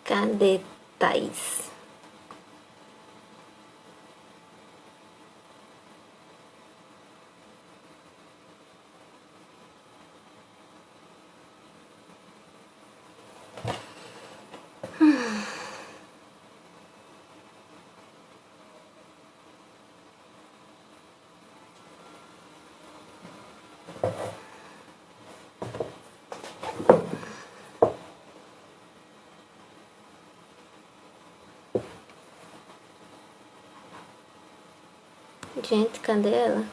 Cadê Thaís? Gente, cadê ela?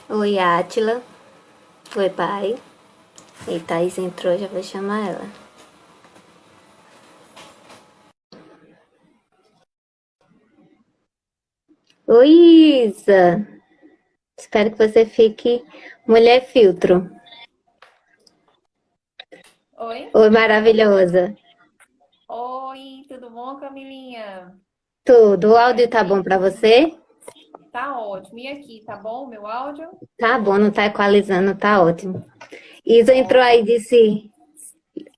Oi, Átila. Oi, pai. E Thaís entrou, já vou chamar ela. Oi, Isa. Espero que você fique mulher filtro. Oi? Oi, maravilhosa. Oi, tudo bom, Camilinha? Tudo. O áudio tá bom Prazer. pra você? Tá ótimo. E aqui, tá bom meu áudio? Tá bom, não tá equalizando, tá ótimo. Isa entrou aí e Ótimo. disse,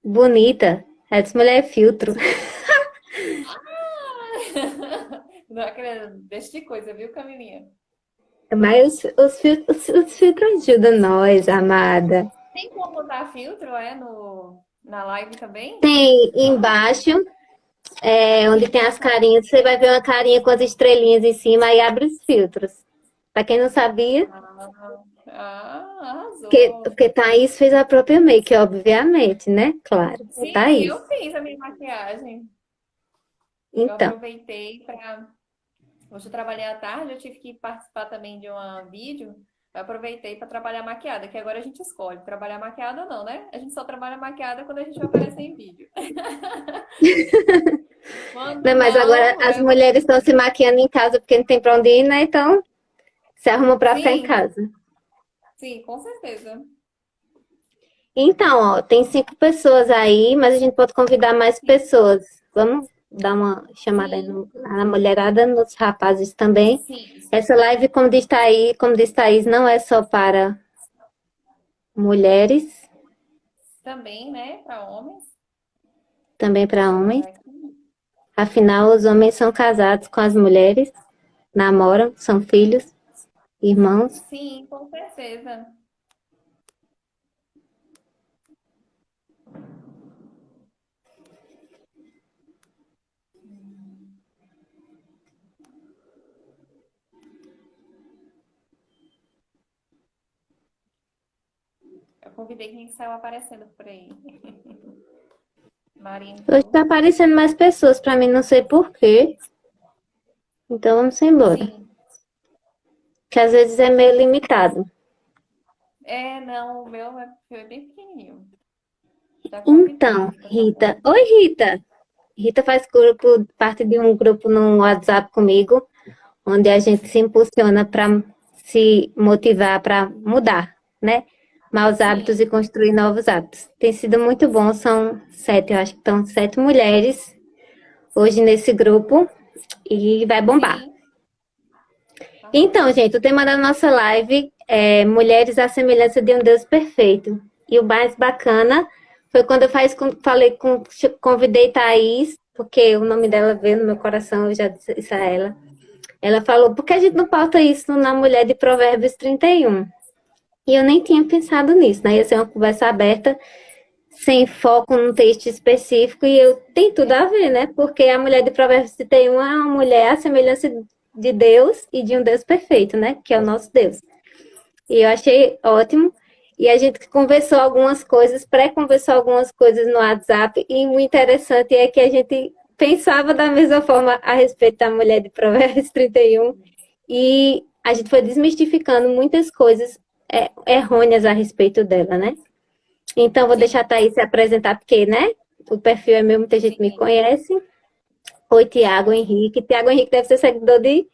bonita. Ela disse, mulher filtro. Não acredito. Deixa de coisa, viu, Camilinha? Mas os filtros ajudam nós, amada. Tem como botar filtro, na live também? Tem embaixo, onde tem as carinhas, você vai ver uma carinha com as estrelinhas em cima, aí abre os filtros. Pra quem não sabia, Arrasou. porque Thaís fez a própria make, obviamente, né? Claro, é Sim, Thaís. eu fiz a minha maquiagem. Eu Então, aproveitei para. Hoje eu trabalhei à tarde, eu tive que participar também de um vídeo. Eu aproveitei para trabalhar maquiada, que agora a gente escolhe trabalhar maquiada ou não, né? A gente só trabalha maquiada quando a gente vai aparecer em vídeo. Quando né, mas agora não, as mulheres estão se maquiando em casa porque não tem pra onde ir, né? Então, se arrumam pra ficar em sim, casa. sim, com certeza. Então, ó, tem 5 pessoas aí, mas a gente pode convidar mais Sim, pessoas. Vamos dar uma chamada aí sim, na mulherada, nos rapazes também. sim. Essa live, como diz Thaís, não é só para mulheres, Também, né, para homens. também para Deixa eu homens. olhar aqui. Afinal, os homens são casados com as mulheres, namoram, são filhos, irmãos. Sim, com certeza. Eu convidei quem saiu aparecendo por aí. Maria Hoje entrou. está aparecendo mais pessoas para mim, não sei por quê. Então vamos embora. Sim. Que às vezes é meio limitado. É, não, o meu foi bem pequenininho. Já Então, convidei para estar Rita. aparecendo. Oi, Rita. Rita faz parte de um grupo no WhatsApp comigo, onde a gente se impulsiona para se motivar para mudar, né? Maus hábitos e Sim, construir novos hábitos. Tem sido muito bom, são 7, eu acho que estão 7 mulheres hoje nesse grupo e vai bombar. sim. Então, Arrasou. gente, o tema da nossa live é Mulheres à Semelhança de um Deus Perfeito. E o mais bacana foi quando convidei Thaís, porque o nome dela veio no meu coração, eu já disse isso a ela. Ela falou, por que a gente não pauta isso na mulher de Provérbios 31? E eu nem tinha pensado nisso, né? Ia ser uma conversa aberta, sem foco num texto específico, e eu tem tudo a ver, né? Porque a mulher de Provérbios 31 é uma mulher à semelhança de Deus e de um Deus perfeito, né? Que é o nosso Deus. E eu achei ótimo. E a gente conversou algumas coisas, pré-conversou algumas coisas no WhatsApp, e o interessante é que a gente pensava da mesma forma a respeito da mulher de Provérbios 31, e a gente foi desmistificando muitas coisas errôneas a respeito dela, né? Então, vou deixar a Sim, Thaís se apresentar, porque, né? O perfil é meu, muita gente me sim. conhece. Oi, Tiago Ótimo. Henrique. Tiago Henrique deve ser seguidor de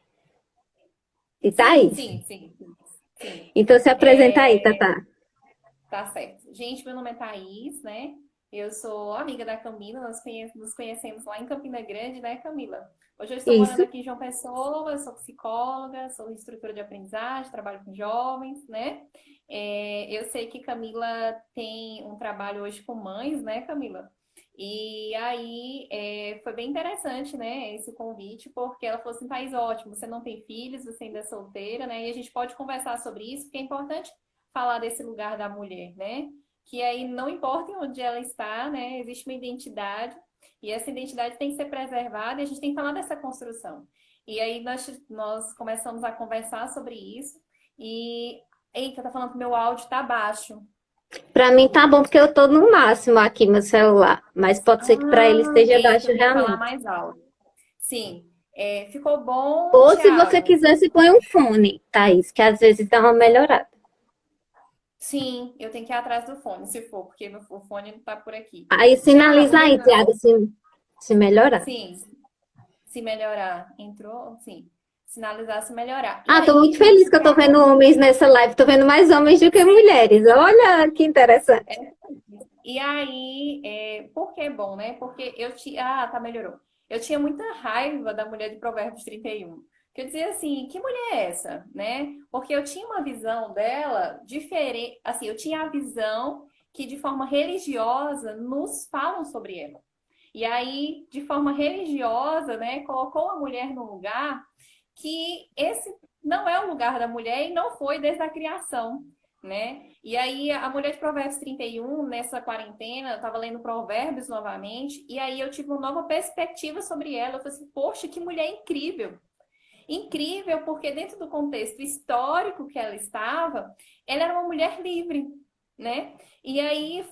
Sim, Thaís. sim, sim, sim. Então, se apresenta aí, É, Tatá. tá certo. Gente, meu nome é Thaís, né? Eu sou amiga da Camila, nos conhecemos lá em Campina Grande, né, Camila? Hoje eu estou morando Isso. aqui em João Pessoa, eu sou psicóloga, sou instrutora de aprendizagem, trabalho com jovens, né? Eu sei que Camila tem um trabalho hoje com mães, né, Camila? E aí foi bem interessante, né, esse convite, porque ela falou assim, Thaís, ótimo, você não tem filhos, você ainda é solteira, né? E a gente pode conversar sobre isso, porque é importante falar desse lugar da mulher, né? Que aí não importa onde ela está, né? Existe uma identidade e essa identidade tem que ser preservada e a gente tem que falar dessa construção. E aí nós começamos a conversar sobre isso e... Eita, tá falando que meu áudio tá baixo. Pra mim tá bom, porque eu tô no máximo aqui, meu celular. Mas pode ser que pra ele esteja Eita, baixo eu tenho que falar realmente. mais alto. Sim, ficou bom, Ou se você Thiago? quiser, você põe um fone, Thaís, que às vezes dá uma melhorada. Sim, eu tenho que ir atrás do fone, se for, porque o fone não tá por aqui. Aí Thiago, sinaliza aí, Tiago, melhorou? se melhorar. Sim, se melhorar. Entrou? Sim. Sinalizar se melhorar. E Ah, tô aí, muito a feliz gente que eu tô fala. vendo homens nessa live. Tô vendo mais homens do que mulheres. Olha que interessante. E aí, por que é bom, né? Porque eu tinha. Ah, tá, melhorou. Eu tinha muita raiva da mulher de Provérbios 31. Que eu dizia assim, que mulher é essa, né? Porque eu tinha uma visão dela diferente. Assim, eu tinha a visão que de forma religiosa nos falam sobre ela. E aí, de forma religiosa, né, colocou a mulher num lugar que esse não é o lugar da mulher e não foi desde a criação, né? E aí a mulher de Provérbios 31, nessa quarentena, eu estava lendo Provérbios novamente, e aí eu tive uma nova perspectiva sobre ela. Eu falei assim, poxa, que mulher incrível! Incrível, porque dentro do contexto histórico que ela estava, ela era uma mulher livre, né? E aí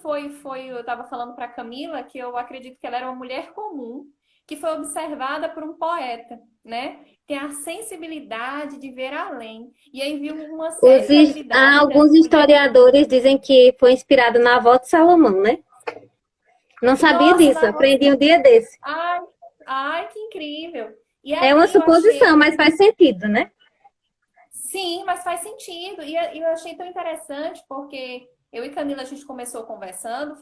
eu estava falando para Camila que eu acredito que ela era uma mulher comum, que foi observada por um poeta, né? Tem a sensibilidade de ver além. E aí viu uma série de habilidades Alguns dessa mulher. historiadores dizem que foi inspirado na avó de Salomão, né? Não sabia Nossa, disso, na voz. aprendi um dia desse. Ai, ai, que incrível! E É uma aí eu suposição, achei. mas faz sentido, né? Sim, mas faz sentido. E eu achei tão interessante porque eu e Camila a gente começou conversando,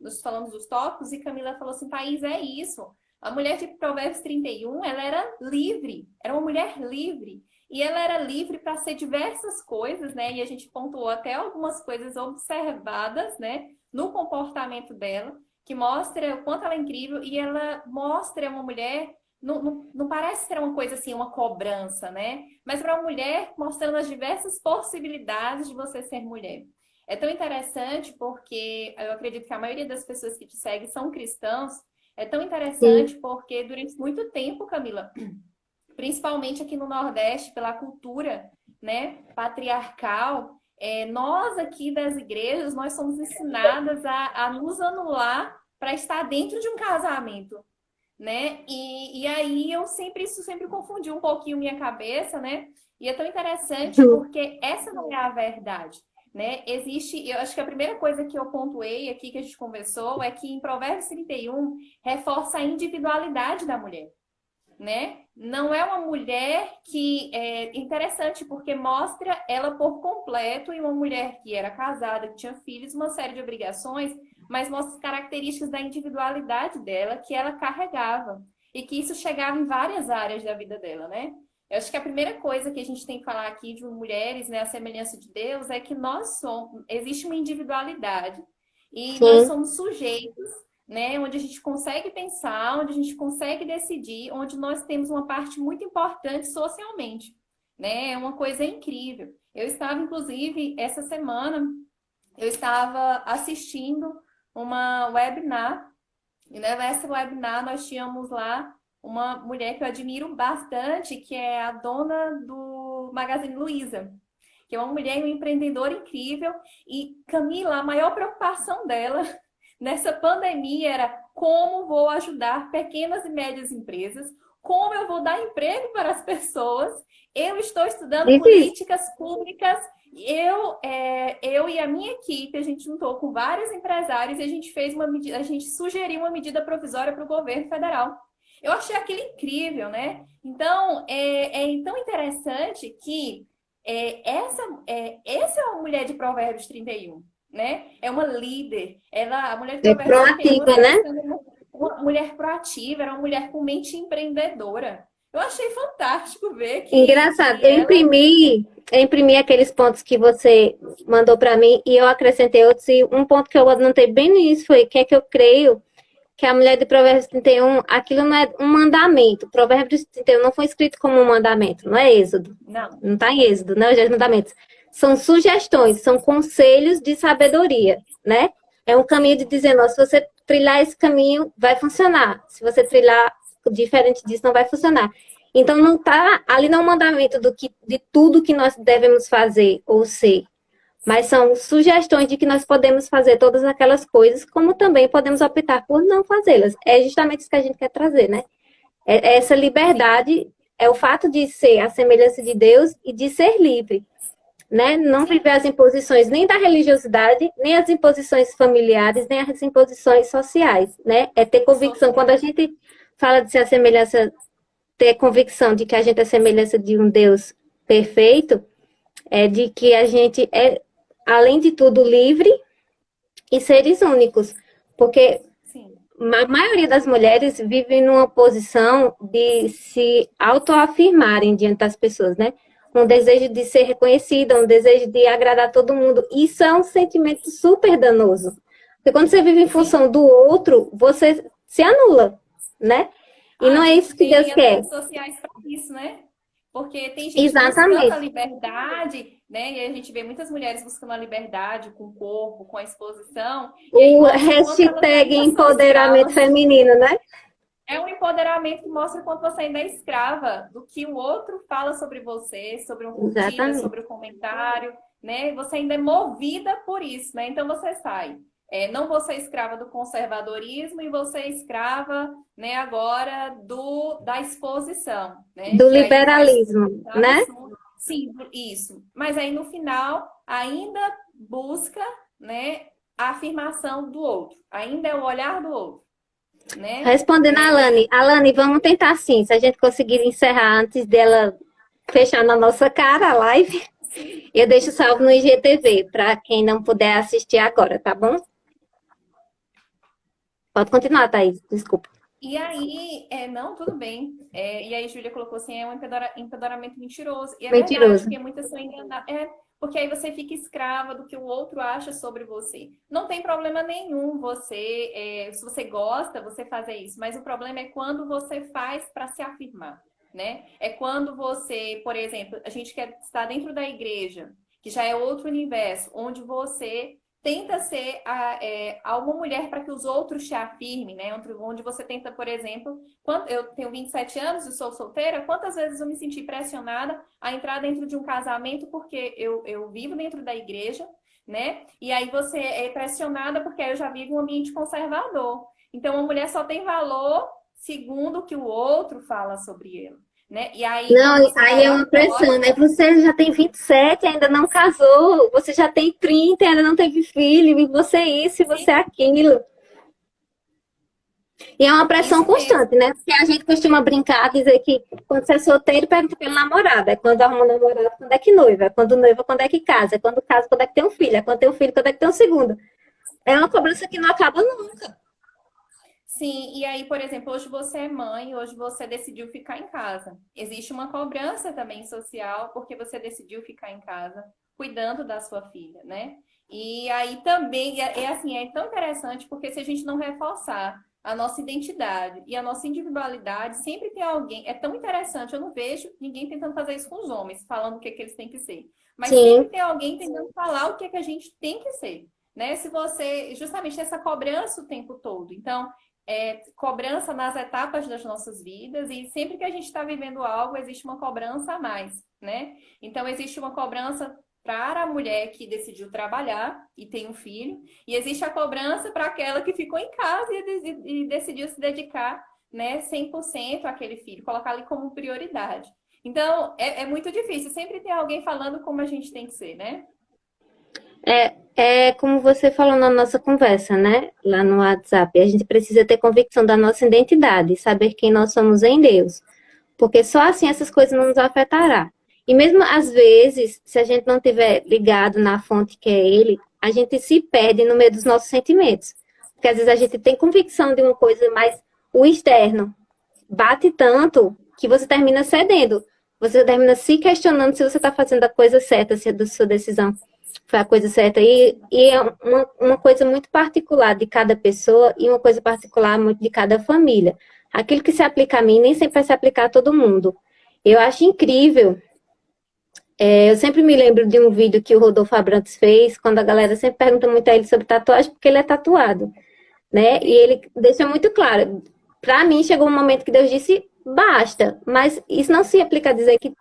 nós falamos dos tópicos, e Camila falou assim: Thaís, é isso. A mulher de Provérbios 31, ela era livre, era uma mulher livre. E ela era livre para ser diversas coisas, né? E a gente pontuou até algumas coisas observadas, né, no comportamento dela, que mostra o quanto ela é incrível, e ela mostra uma mulher. Não parece ser uma coisa assim, uma cobrança, né? Mas para uma mulher, mostrando as diversas possibilidades de você ser mulher. É tão interessante porque eu acredito que a maioria das pessoas que te seguem são cristãos. É tão Sim, interessante porque durante muito tempo, Camila, principalmente aqui no Nordeste, pela cultura, né, patriarcal, nós aqui das igrejas, nós somos ensinadas a nos anular para estar dentro de um casamento, né? E aí isso sempre confundiu um pouquinho minha cabeça, né? E é tão interessante porque essa não é a verdade, né? Existe, eu acho que a primeira coisa que eu pontuei aqui que a gente conversou é que em Provérbios 31 reforça a individualidade da mulher, né? Não é uma mulher que é interessante porque mostra ela por completo em uma mulher que era casada, que tinha filhos, uma série de obrigações, mas mostra as características da individualidade dela que ela carregava e que isso chegava em várias áreas da vida dela, né? Eu acho que a primeira coisa que a gente tem que falar aqui de mulheres, né, a semelhança de Deus, é que nós somos, existe uma individualidade e nós sim, somos sujeitos, né? Onde a gente consegue pensar, onde a gente consegue decidir, onde nós temos uma parte muito importante socialmente, né? É uma coisa incrível. Eu estava, inclusive, essa semana, eu estava assistindo uma webinar, e nessa webinar nós tínhamos lá uma mulher que eu admiro bastante, que é a dona do Magazine Luiza, que é uma mulher e uma empreendedora incrível. E Camila, a maior preocupação dela nessa pandemia era como vou ajudar pequenas e médias empresas, como eu vou dar emprego para as pessoas. Eu estou estudando diz isso. políticas públicas. Eu e a minha equipe, a gente juntou com vários empresários e a gente fez uma medida, a gente sugeriu uma medida provisória para o governo federal. Eu achei aquilo incrível, né? Então, é tão interessante que essa é uma mulher de Provérbios 31. né? É uma líder. A mulher de É Provérbios 31, proativa, você vai né? sendo uma mulher proativa, era uma mulher com mente empreendedora. Eu achei fantástico ver Engraçado, que ela. eu imprimi aqueles pontos que você mandou para mim e eu acrescentei outros. E um ponto que eu anotei bem no início foi que é que eu creio que a mulher de Provérbios 31, aquilo não é um mandamento. Provérbios 31 não foi escrito como um mandamento, não é Êxodo. Não, Não está em Êxodo, não é os mandamentos. São sugestões, são conselhos de sabedoria, né? É um caminho de sim, dizer, ó, se você trilhar esse caminho, vai funcionar. Se você trilhar diferente disso, não vai funcionar. Então, não tá ali não é um mandamento de tudo que nós devemos fazer ou ser, mas são sugestões de que nós podemos fazer todas aquelas coisas, como também podemos optar por não fazê-las. É justamente isso que a gente quer trazer, né? É essa sim, liberdade, é o fato de ser a semelhança de Deus e de ser livre, né? Não viver sim. as imposições nem da religiosidade, nem as imposições familiares, nem as imposições sociais, né? É ter convicção. Quando a Social. gente fala de ser a semelhança, ter convicção de que a gente é a semelhança de um Deus perfeito, é de que a gente é, além de tudo, livre e seres únicos. Porque Sim, a maioria das mulheres vive numa posição de se autoafirmarem diante das pessoas, né? Um desejo de ser reconhecida, um desejo de agradar todo mundo. Isso é um sentimento super danoso. Porque quando você vive em sim. função do outro, você se anula, né? E Ah, não a é gente isso que Deus tem as quer. redes sociais para isso, né? Porque tem gente buscando a Exatamente. liberdade, né? E a gente vê muitas mulheres buscando a liberdade com o corpo, com a exposição, e aí O mostra o quanto elas hashtag ainda são empoderamento escravas. feminino, né? É um empoderamento que mostra o quanto você ainda é escrava do que o outro fala sobre você, sobre uma curtida, Exatamente. sobre o comentário, né? Você ainda é movida por isso, né? Então você sai. Não você é escrava do conservadorismo e você é escrava, né, agora da exposição, né? Do Que aí faz liberalismo, um né? absurdo. Sim, isso. Mas aí no final ainda busca, né, a afirmação do outro. Ainda é o olhar do outro, né? Respondendo a Alane, Alane, vamos tentar assim, se a gente conseguir encerrar antes dela fechar na nossa cara a live, Sim. eu deixo salvo no IGTV, para quem não puder assistir agora, tá bom? Pode continuar, Thaís, desculpa. E aí, não, tudo bem. E aí, Júlia colocou assim: é um empoderamento mentiroso. E é verdade, Mentiroso. porque muitas são enganadas. Porque aí você fica escrava do que o outro acha sobre você. Não tem problema nenhum se você gosta, você fazer isso. Mas o problema é quando você faz para se afirmar, né? É quando você, por exemplo, a gente quer estar dentro da igreja, que já é outro universo, onde você tenta ser uma mulher para que os outros te afirmem, né? Onde você tenta, por exemplo, eu tenho 27 anos e sou solteira, quantas vezes eu me senti pressionada a entrar dentro de um casamento porque eu vivo dentro da igreja, né? E aí você é pressionada porque aí eu já vivo em um ambiente conservador. Então, a mulher só tem valor segundo o que o outro fala sobre ela. Né? E aí, quando Não, você vai aí é lá uma fora, pressão, né? Você já tem 27, ainda não casou, você já tem 30, ainda não teve filho, e você isso, e você sim, aquilo. E é uma pressão isso mesmo. constante, né? Porque a gente costuma brincar, dizer que quando você é solteiro, pergunta pelo namorado. É quando arruma um namorado, quando é que noiva. É quando noiva, quando é que casa. É quando casa, quando é que tem um filho. É quando tem um filho, quando é que tem um segundo. É uma cobrança que não acaba nunca. Sim, e aí, por exemplo, hoje você é mãe, hoje você decidiu ficar em casa. Existe uma cobrança também social porque você decidiu ficar em casa cuidando da sua filha, né? E aí também, assim, é tão interessante porque se a gente não reforçar a nossa identidade e a nossa individualidade, sempre tem alguém, é tão interessante, eu não vejo ninguém tentando fazer isso com os homens, falando o que, é que eles têm que ser. Mas sempre Sim. tem alguém tentando falar o que, é que a gente tem que ser, né? Se você, justamente essa cobrança o tempo todo. Então, cobrança nas etapas das nossas vidas e sempre que a gente está vivendo algo, existe uma cobrança a mais, né? Então, existe uma cobrança para a mulher que decidiu trabalhar e tem um filho, e existe a cobrança para aquela que ficou em casa e decidiu se dedicar, né, 100% àquele filho, colocar ali como prioridade. Então, é muito difícil, sempre tem alguém falando como a gente tem que ser, né? É como você falou na nossa conversa, né? Lá no WhatsApp. A gente precisa ter convicção da nossa identidade, saber quem nós somos em Deus. Porque só assim essas coisas não nos afetará. E mesmo às vezes, se a gente não tiver ligado na fonte que é Ele, a gente se perde no meio dos nossos sentimentos. Porque às vezes a gente tem convicção de uma coisa, mas o externo bate tanto que você termina cedendo. Você termina se questionando se você está fazendo a coisa certa, se a sua decisão foi a coisa certa. E é uma coisa muito particular de cada pessoa e uma coisa particular muito de cada família. Aquilo que se aplica a mim nem sempre vai se aplicar a todo mundo. Eu acho incrível. Eu sempre me lembro de um vídeo que o Rodolfo Abrantes fez, quando a galera sempre pergunta muito a ele sobre tatuagem, porque ele é tatuado, né? E ele deixa muito claro. Para mim, chegou um momento que Deus disse, basta. Mas isso não se aplica a dizer que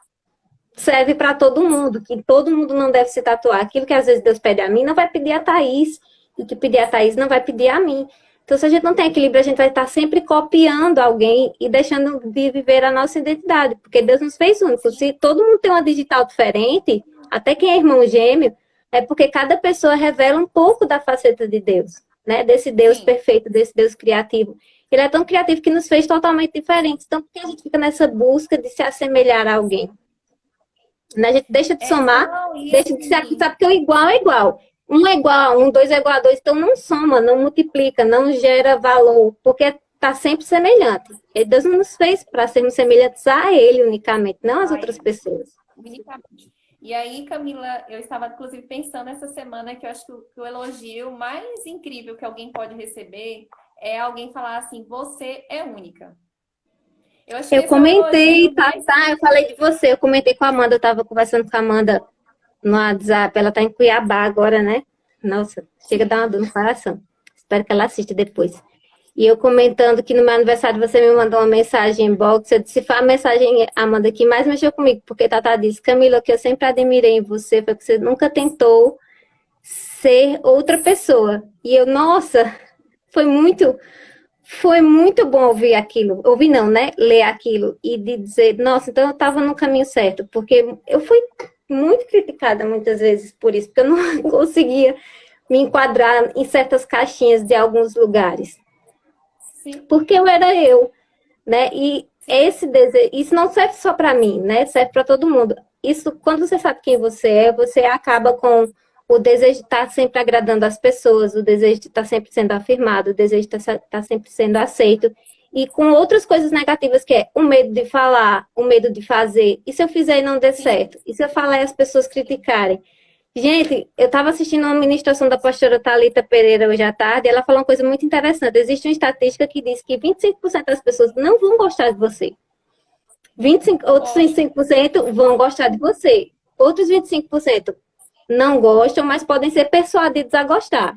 serve para todo mundo, que todo mundo não deve se tatuar. Aquilo que às vezes Deus pede a mim, não vai pedir a Thaís. E que pedir a Thaís não vai pedir a mim. Então, se a gente não tem equilíbrio, a gente vai estar sempre copiando alguém e deixando de viver a nossa identidade. Porque Deus nos fez únicos. Se todo mundo tem uma digital diferente, até quem é irmão gêmeo, é porque cada pessoa revela um pouco da faceta de Deus, né? Desse Deus perfeito, desse Deus criativo. Ele é tão criativo que nos fez totalmente diferentes. Então, por que a gente fica nessa busca de se assemelhar a alguém? A gente deixa de somar, deixa de se acreditar, porque o igual é igual. Um é igual a um, dois é igual a dois, então não soma, não multiplica, não gera valor, porque está sempre semelhante. E Deus não nos fez para sermos semelhantes a Ele unicamente, não às outras pessoas. Unicamente. E aí, Camila, eu estava inclusive pensando essa semana que eu acho que o elogio mais incrível que alguém pode receber é alguém falar assim, você é única. Eu comentei, eu falei de você, eu comentei com a Amanda, eu estava conversando com a Amanda no WhatsApp, ela está em Cuiabá agora, né? Nossa, chega a dar uma dor no coração. Espero que ela assista depois. E eu comentando que no meu aniversário você me mandou uma mensagem em box, eu disse, foi a mensagem, Amanda, que mais mexeu comigo, porque Tata disse, Camila, o que eu sempre admirei em você foi que você nunca tentou ser outra pessoa. E eu, nossa, foi muito bom ouvir aquilo. Ouvir não, né? Ler aquilo e de dizer, nossa, então eu estava no caminho certo. Porque eu fui muito criticada muitas vezes por isso, porque eu não conseguia me enquadrar em certas caixinhas de alguns lugares. Sim. Porque eu era eu, né? E esse desejo, isso não serve só para mim, né? Serve para todo mundo. Isso, quando você sabe quem você é, você acaba com o desejo de estar sempre agradando as pessoas, o desejo de estar sempre sendo afirmado, o desejo de estar sempre sendo aceito. E com outras coisas negativas, que é o medo de falar, o medo de fazer. E se eu fizer e não der certo? E se eu falar e as pessoas criticarem? Gente, eu estava assistindo uma ministração da pastora Thalita Pereira hoje à tarde, e ela falou uma coisa muito interessante. Existe uma estatística que diz que 25% das pessoas não vão gostar de você. Outros 25% vão gostar de você. Outros 25% não gostam, mas podem ser persuadidos a gostar.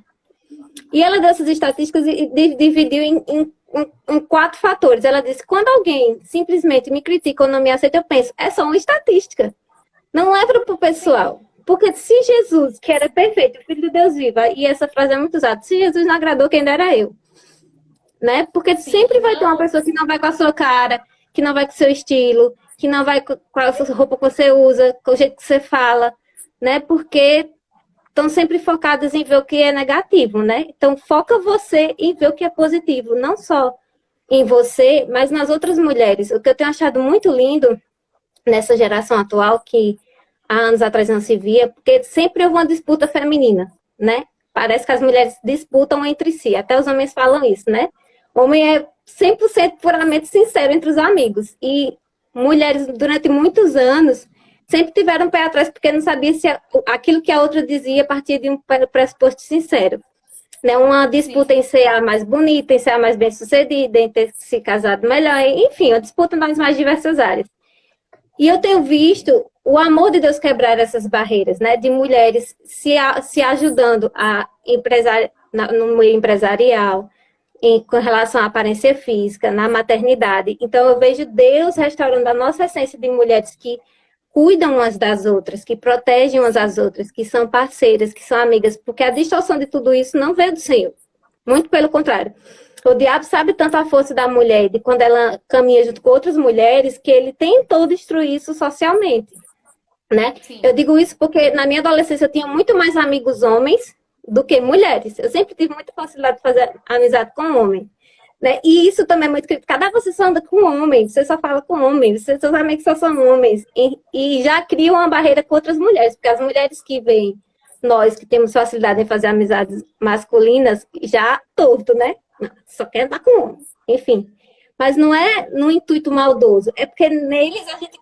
E ela deu essas estatísticas e dividiu em 4 fatores. Ela disse, quando alguém simplesmente me critica ou não me aceita, eu penso, é só uma estatística. Não leva para o pessoal. Porque se Jesus, que era perfeito, o Filho de Deus vivo, e essa frase é muito usada, se Jesus não agradou, quem dera eu. Né? Porque sempre vai ter uma pessoa que não vai com a sua cara, que não vai com o seu estilo, que não vai com a roupa que você usa, com o jeito que você fala, né? Porque estão sempre focadas em ver o que é negativo, né? Então, foca você em ver o que é positivo, não só em você, mas nas outras mulheres. O que eu tenho achado muito lindo nessa geração atual, que há anos atrás não se via, porque sempre houve uma disputa feminina, né? Parece que as mulheres disputam entre si, até os homens falam isso, né? O homem é 100% puramente sincero entre os amigos. E mulheres, durante muitos anos, sempre tiveram um pé atrás, porque não sabia se aquilo que a outra dizia partia de um pressuposto sincero. Né? Uma disputa em ser a mais bonita, em ser a mais bem-sucedida, em ter se casado melhor, enfim, uma disputa nas mais diversas áreas. E eu tenho visto o amor de Deus quebrar essas barreiras, né? De mulheres se ajudando no meio empresarial, com relação à aparência física, na maternidade. Então, eu vejo Deus restaurando a nossa essência de mulheres que cuidam umas das outras, que protegem umas às outras, que são parceiras, que são amigas, porque a distorção de tudo isso não veio do Senhor. Muito pelo contrário. O diabo sabe tanto a força da mulher, de quando ela caminha junto com outras mulheres, que ele tentou destruir isso socialmente. Né? Eu digo isso porque na minha adolescência eu tinha muito mais amigos homens do que mulheres. Eu sempre tive muita facilidade de fazer amizade com homem. Né? E isso também é muito criticado. Você só anda com homens, você só fala com homens, seus amigos só são homens. E já cria uma barreira com outras mulheres, porque as mulheres que vêm nós que temos facilidade em fazer amizades masculinas, já torto, né? Só quer andar com homem. Enfim. Mas não é no intuito maldoso, é porque neles a gente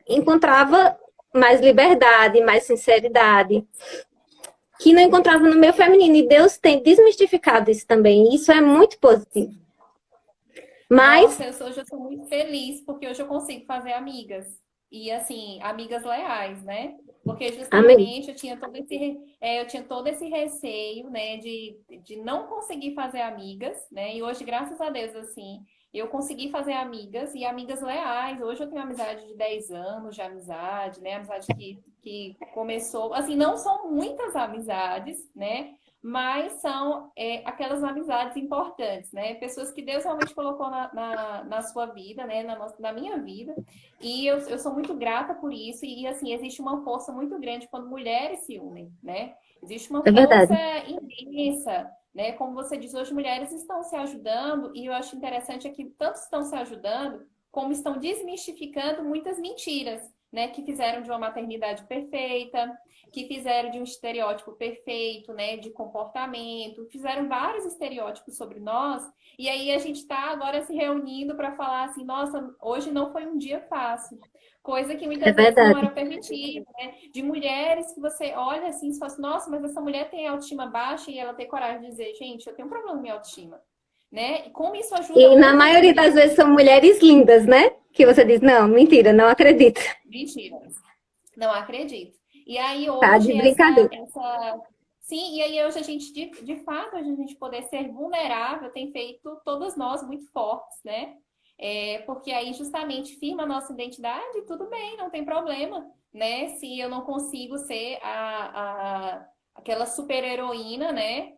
encontrava mais liberdade, mais sinceridade, que não encontrava no meio feminino. E Deus tem desmistificado isso também. E isso é muito positivo. Mas... Nossa, hoje eu sou muito feliz, porque hoje eu consigo fazer amigas. E, assim, amigas leais, né? Porque Amém. justamente eu tinha todo esse receio, né, de não conseguir fazer amigas, né? E hoje, graças a Deus, assim, eu consegui fazer amigas e amigas leais. Hoje eu tenho amizade de 10 anos de amizade, né? Amizade que começou, assim, não são muitas amizades, né? Mas são aquelas amizades importantes, né? Pessoas que Deus realmente colocou na sua vida, né? Na minha vida. E eu sou muito grata por isso. E, assim, existe uma força muito grande quando mulheres se unem, né? Existe uma É força verdade. imensa, né? Como você diz, hoje mulheres estão se ajudando. E eu acho interessante é que tanto estão se ajudando, como estão desmistificando muitas mentiras, né? Que fizeram de uma maternidade perfeita, que fizeram de um estereótipo perfeito, né, de comportamento, fizeram vários estereótipos sobre nós, e aí a gente está agora se reunindo para falar assim, nossa, hoje não foi um dia fácil, coisa que É muitas vezes não verdade. era permitida, né? De mulheres que você olha assim e fala assim, nossa, mas essa mulher tem autoestima baixa e ela tem coragem de dizer, gente, eu tenho um problema com minha autoestima, né? E como isso ajuda E na outras maioria das mulheres. vezes são mulheres lindas, né? Que você diz, não, mentira, não acredito. Mentira. Não acredito. E aí Tá hoje de brincadeira. sim, e aí hoje a gente de fato a gente poder ser vulnerável tem feito todas nós muito fortes, né? Porque aí justamente firma a nossa identidade, e tudo bem, não tem problema, né? Se eu não consigo ser aquela super heroína, né?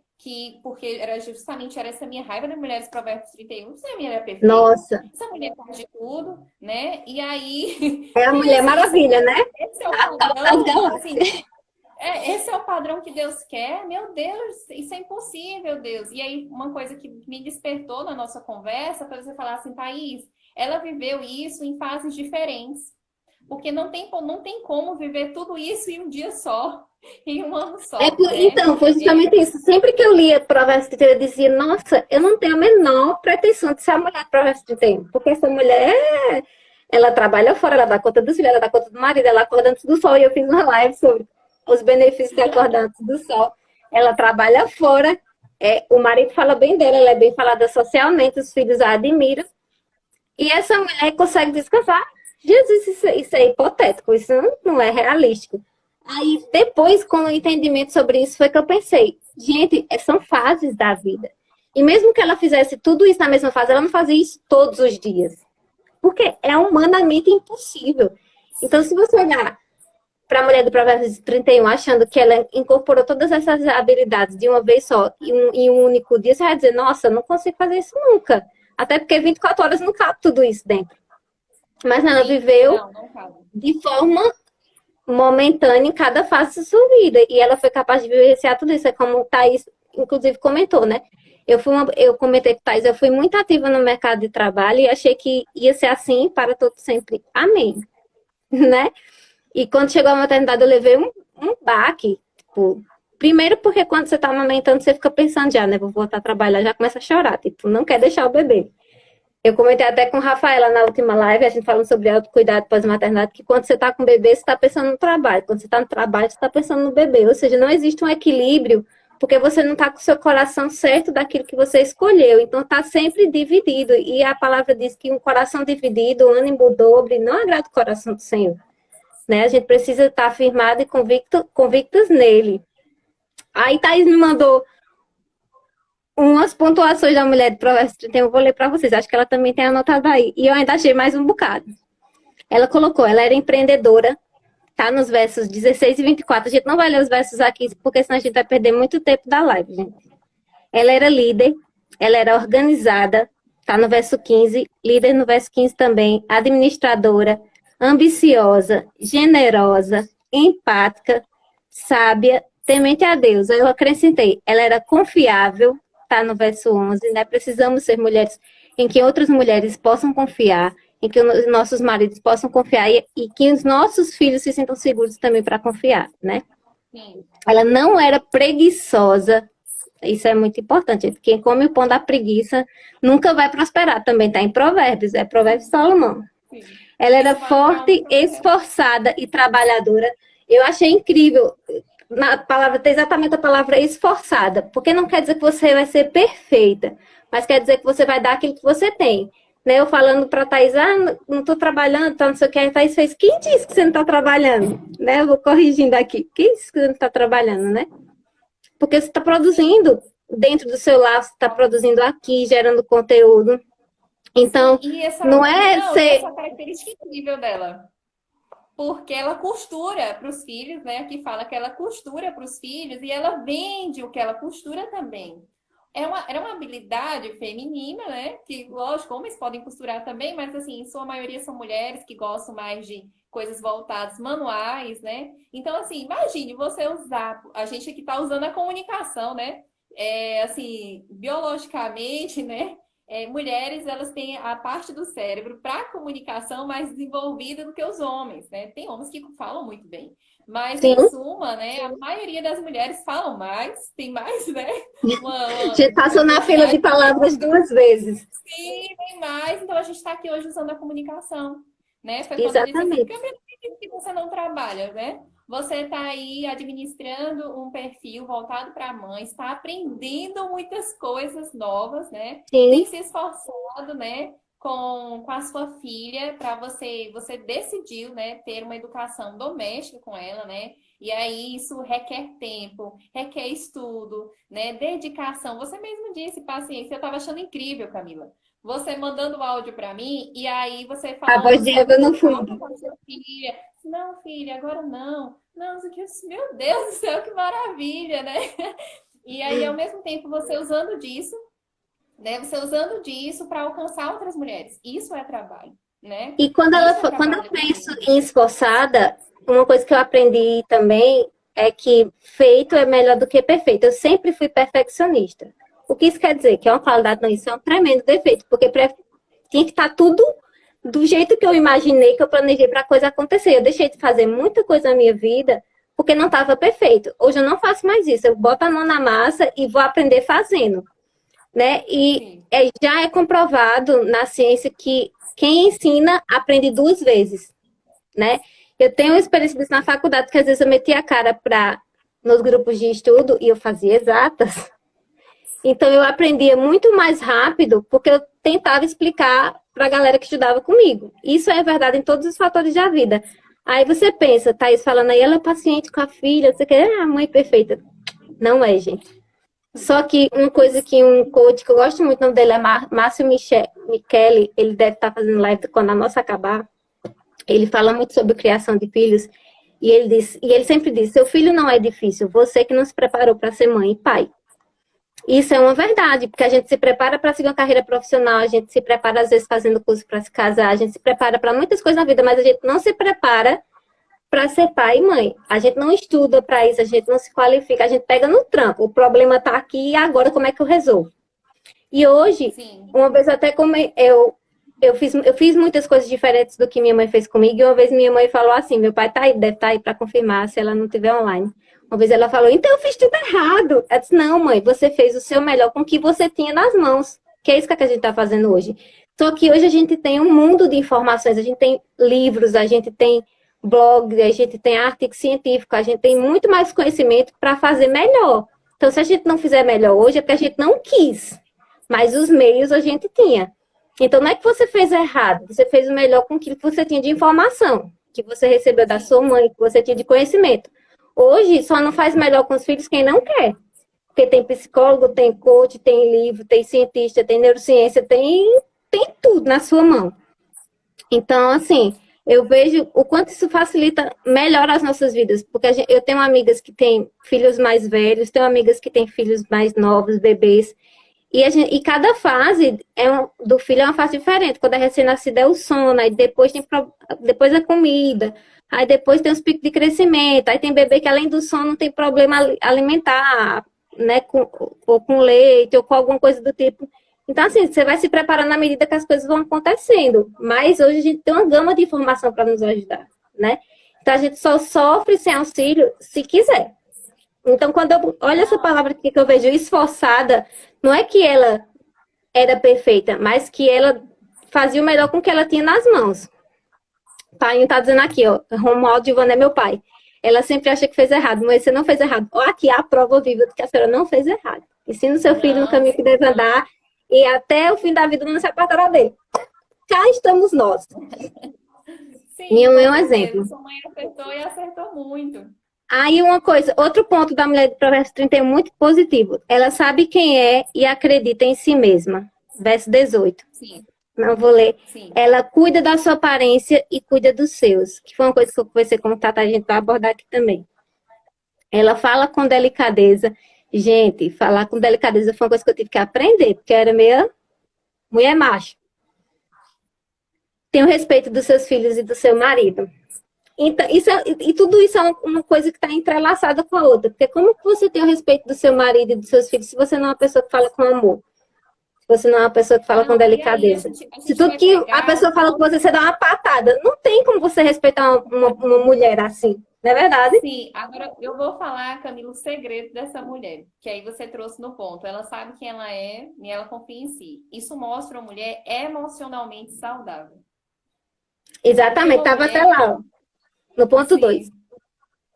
Porque era essa minha raiva da Mulheres Provérbios 31, essa mulher é perfeita, Nossa, essa mulher faz de tudo, né? E aí, é a Mulher Maravilha, né? esse é o A top das padrão, assim, galáxias. esse é o padrão que Deus quer. Meu Deus, isso é impossível, Deus. E aí, uma coisa que me despertou na nossa conversa foi você falar assim, Thaís, ela viveu isso em fases diferentes. Porque não tem como viver tudo isso em um dia só, em um ano só, né? Então, foi justamente isso. Sempre que eu lia Provérbios 31, eu dizia, nossa, eu não tenho a menor pretensão de ser a mulher do Provérbios 31, porque essa mulher, ela trabalha fora, ela dá conta dos filhos, ela dá conta do marido, ela acorda antes do sol, e eu fiz uma live sobre os benefícios de acordar antes do sol. Ela trabalha fora, o marido fala bem dela, ela é bem falada socialmente, os filhos a admiram, e essa mulher consegue descansar. Jesus, isso é hipotético, isso não é realístico. Aí, depois, com o entendimento sobre isso, foi que eu pensei, gente, são fases da vida. E mesmo que ela fizesse tudo isso na mesma fase, ela não fazia isso todos os dias. Porque é humanamente impossível. Então, se você olhar para a mulher do Provérbios 31, achando que ela incorporou todas essas habilidades de uma vez só, em um único dia, você vai dizer, nossa, eu não consigo fazer isso nunca. Até porque 24 horas não cabe tudo isso dentro. Mas ela Sim, viveu não cabe. de forma momentânea em cada fase da sua vida. E ela foi capaz de vivenciar tudo isso. É como o Thaís, inclusive, comentou, né? Eu comentei com o Thaís, eu fui muito ativa no mercado de trabalho e achei que ia ser assim para todo sempre. Amém. Né? E quando chegou a maternidade, eu levei um baque. Tipo, primeiro porque quando você tá amamentando, você fica pensando já, né? Vou voltar a trabalhar, já começa a chorar. Tipo, não quer deixar o bebê. Eu comentei até com a Rafaela na última live, a gente falando sobre autocuidado pós-maternidade, que quando você está com o bebê, você está pensando no trabalho. Quando você está no trabalho, você está pensando no bebê. Ou seja, não existe um equilíbrio, porque você não está com o seu coração certo daquilo que você escolheu. Então, está sempre dividido. E a palavra diz que um coração dividido, um ânimo dobre, não agrada o coração do Senhor. Né? A gente precisa estar firmado e convictos nele. Aí, Thaís me mandou umas pontuações da mulher de Provérbios 31, eu vou ler para vocês. Acho que ela também tem anotado aí. E eu ainda achei mais um bocado. Ela colocou, ela era empreendedora, tá nos versos 16 e 24. A gente não vai ler os versos aqui, porque senão a gente vai perder muito tempo da live, gente. Ela era líder, ela era organizada, tá no verso 15, líder no verso 15 também, administradora, ambiciosa, generosa, empática, sábia, temente a Deus. Eu acrescentei, ela era confiável, tá no verso 11, né? Precisamos ser mulheres em que outras mulheres possam confiar, em que os nossos maridos possam confiar e que os nossos filhos se sintam seguros também para confiar, né? Sim. Ela não era preguiçosa. Isso é muito importante. Quem come o pão da preguiça nunca vai prosperar. Também está em Provérbios, é Provérbios de Salomão. Sim. Ela era Isso vale para homem e forte, para mulher. esforçada e trabalhadora. Eu achei incrível. Na palavra, tem exatamente a palavra esforçada, porque não quer dizer que você vai ser perfeita, mas quer dizer que você vai dar aquilo que você tem. Né? Eu falando para a Thaís, não estou trabalhando, tá, não sei o que, a Thaís fez, quem disse que você não está trabalhando? Né? Eu vou corrigindo aqui, quem disse que você não está trabalhando, né? Porque você está produzindo dentro do seu lar, você está produzindo aqui, gerando conteúdo. Então, E essa, não é não, e ser... essa característica incrível dela. Porque ela costura para os filhos, né? Aqui fala que ela costura para os filhos e ela vende o que ela costura também. Era uma habilidade feminina, né? Que, lógico, homens podem costurar também, mas, assim, em sua maioria são mulheres que gostam mais de coisas voltadas manuais, né? Então, assim, imagine você usar, a gente aqui está usando a comunicação, né? Assim, biologicamente, né? Mulheres, elas têm a parte do cérebro para comunicação mais desenvolvida do que os homens, né? Tem homens que falam muito bem, mas Sim, em suma, né, a maioria das mulheres falam mais, tem mais, né, a gente uma passou na fila de quantidade palavras maior. 2 vezes. Sim, tem mais, então a gente está aqui hoje usando a comunicação, né? Foi quando eu disse assim, Exatamente. Gabriela, por que você não trabalha, né? Você está aí administrando um perfil voltado para a mãe, está aprendendo muitas coisas novas, né? Tem Sim, se esforçado, né? Com a sua filha para você decidiu, né, ter uma educação doméstica com ela, né? E aí isso requer tempo, requer estudo, né? Dedicação. Você mesmo disse, paciência. Eu estava achando incrível, Camila. Você mandando áudio para mim e aí você a voz falando de sobre Eva no calma fundo. com a sua filha. Não, filha, agora não. Não, isso aqui, meu Deus do céu, que maravilha, né? E aí, ao mesmo tempo, você usando disso, né? Você usando disso para alcançar outras mulheres. Isso é trabalho, né? E quando Isso é quando eu trabalho penso também. em esforçada, uma coisa que eu aprendi também é que feito é melhor do que perfeito. Eu sempre fui perfeccionista. O que isso quer dizer? Que é uma qualidade, não, isso é um tremendo defeito, porque tinha que estar tudo do jeito que eu imaginei, que eu planejei para a coisa acontecer. Eu deixei de fazer muita coisa na minha vida porque não estava perfeito. Hoje eu não faço mais isso. Eu boto a mão na massa e vou aprender fazendo, né? E Sim, já é comprovado na ciência que quem ensina aprende 2 vezes, né? Eu tenho uma experiência disso na faculdade, que às vezes eu metia a cara nos grupos de estudo e eu fazia exatas. Então eu aprendia muito mais rápido porque eu tentava explicar para a galera que estudava comigo. Isso é verdade em todos os fatores da vida. Aí você pensa, Thaís falando aí, ela é paciente com a filha, você quer, a mãe perfeita. Não é, gente. Só que uma coisa que um coach que eu gosto muito, o nome dele é Márcio Michele, ele deve estar fazendo live quando a nossa acabar. Ele fala muito sobre criação de filhos e ele sempre diz: seu filho não é difícil, você que não se preparou para ser mãe e pai. Isso é uma verdade, porque a gente se prepara para seguir uma carreira profissional, a gente se prepara às vezes fazendo curso para se casar, a gente se prepara para muitas coisas na vida, mas a gente não se prepara para ser pai e mãe. A gente não estuda para isso, a gente não se qualifica, a gente pega no tranco. O problema está aqui e agora como é que eu resolvo? E hoje, sim. uma vez até como eu fiz muitas coisas diferentes do que minha mãe fez comigo, e uma vez minha mãe falou assim, meu pai tá aí, deve estar aí para confirmar se ela não estiver online. Uma vez ela falou, então eu fiz tudo errado. Eu disse, não, mãe, você fez o seu melhor com o que você tinha nas mãos. Que é isso que a gente está fazendo hoje. Só que hoje a gente tem um mundo de informações, a gente tem livros, a gente tem blog, a gente tem artigo científico, a gente tem muito mais conhecimento para fazer melhor. Então, se a gente não fizer melhor hoje, é porque a gente não quis. Mas os meios a gente tinha. Então, não é que você fez errado, você fez o melhor com aquilo que você tinha de informação, que você recebeu da Sim. sua mãe, que você tinha de conhecimento. Hoje, só não faz melhor com os filhos quem não quer. Porque tem psicólogo, tem coach, tem livro, tem cientista, tem neurociência, tem tudo na sua mão. Então, assim, eu vejo o quanto isso facilita, melhora as nossas vidas. Porque eu tenho amigas que têm filhos mais velhos, tenho amigas que têm filhos mais novos, bebês. E cada fase do filho é uma fase diferente. Quando é recém-nascido é o sono, aí depois a comida, aí depois tem os picos de crescimento, aí tem bebê que além do sono tem problema alimentar, né, ou com leite, ou com alguma coisa do tipo. Então, assim, você vai se preparando na medida que as coisas vão acontecendo. Mas hoje a gente tem uma gama de informação para nos ajudar, né? Então, a gente só sofre sem auxílio se quiser. Então, quando eu olho essa palavra aqui que eu vejo esforçada, não é que ela era perfeita, mas que ela fazia o melhor com o que ela tinha nas mãos. O pai tá dizendo aqui, ó, Romualdo Ivana é meu pai. Ela sempre acha que fez errado, mas você não fez errado. Ó, aqui a prova viva de que a senhora não fez errado. Ensina o seu filho no Não, caminho que deve andar e até o fim da vida não se apartará dele. Cá estamos nós. sim, Minha mãe com é um certeza. exemplo. Sua mãe acertou e acertou muito. Aí uma coisa, outro ponto da mulher de Provérbios 30 é muito positivo. Ela sabe quem é e acredita em si mesma. Verso 18. Sim, Não vou ler. sim. Ela cuida da sua aparência e cuida dos seus. Que foi uma coisa que eu conversei com o Tata, a gente vai abordar aqui também. Ela fala com delicadeza. Gente, falar com delicadeza foi uma coisa que eu tive que aprender, porque eu era meio mulher macho. Tem o respeito dos seus filhos e do seu marido. Então, e tudo isso é uma coisa que está entrelaçada com a outra. Porque como que você tem o respeito do seu marido e dos seus filhos se você não é uma pessoa que fala com amor? Se você não é uma pessoa que fala com Não, e aí delicadeza? a Se gente tudo vai que a pegar pessoa fala com você, você dá uma patada. Não tem como você respeitar uma mulher assim. Não é verdade? sim, agora eu vou falar, Camila, o segredo dessa mulher, que aí você trouxe no ponto. Ela sabe quem ela é e ela confia em si. Isso mostra uma mulher emocionalmente saudável. Porque Exatamente. uma Estava até mulher, lá, no ponto 2,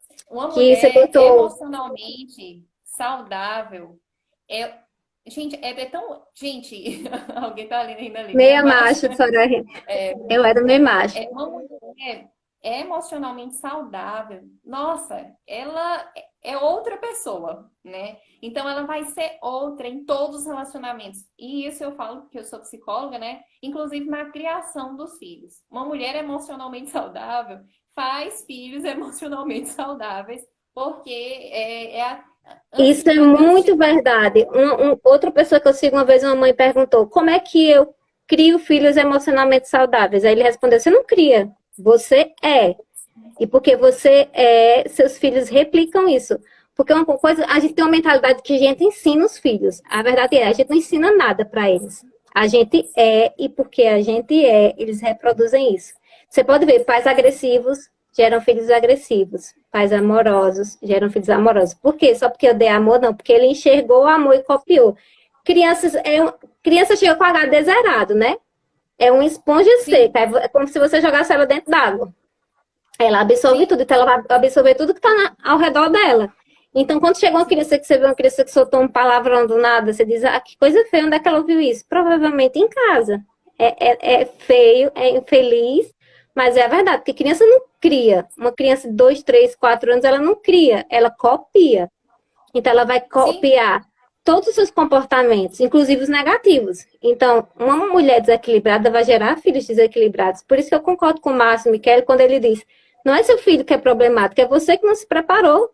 sim, uma que você mulher botou emocionalmente saudável é. Gente, é tão. Gente, alguém tá ali ainda ali, meia meia marcha. macho, Soraya. É, Eu era meio macho. é uma mulher emocionalmente saudável. Nossa, ela é outra pessoa, né? Então ela vai ser outra em todos os relacionamentos. E isso eu falo porque eu sou psicóloga, né? Inclusive na criação dos filhos. Uma mulher emocionalmente saudável faz filhos emocionalmente saudáveis, porque antes Isso é de antes de muito verdade. Outra pessoa que eu sigo, uma vez uma mãe perguntou, como é que eu crio filhos emocionalmente saudáveis? Aí ele respondeu, você não cria, você é. E porque você é, seus filhos replicam isso. Porque uma coisa, a gente tem uma mentalidade que a gente ensina os filhos. A verdade é, a gente não ensina nada para eles. A gente é, e porque a gente é, eles reproduzem isso. Você pode ver, pais agressivos geram filhos agressivos. Pais amorosos geram filhos amorosos. Por quê? Só porque eu dei amor? Não, porque ele enxergou o amor e copiou. Crianças, criança chega com HD zerado, né? É uma esponja sim, seca. É como se você jogasse ela dentro d'água. Ela absorve sim, tudo, então ela vai absorver tudo que está ao redor dela. Então, quando chega uma sim, criança que você vê uma criança que soltou um palavrão do nada, você diz, ah, que coisa feia, onde é que ela ouviu isso? Provavelmente em casa. É feio, é infeliz, mas é a verdade, porque criança não cria. Uma criança de 2, 3, 4 anos, ela não cria, ela copia. Então, ela vai sim. copiar todos os seus comportamentos, inclusive os negativos. Então, uma mulher desequilibrada vai gerar filhos desequilibrados. Por isso que eu concordo com o Márcio Michele quando ele diz: não é seu filho que é problemático, é você que não se preparou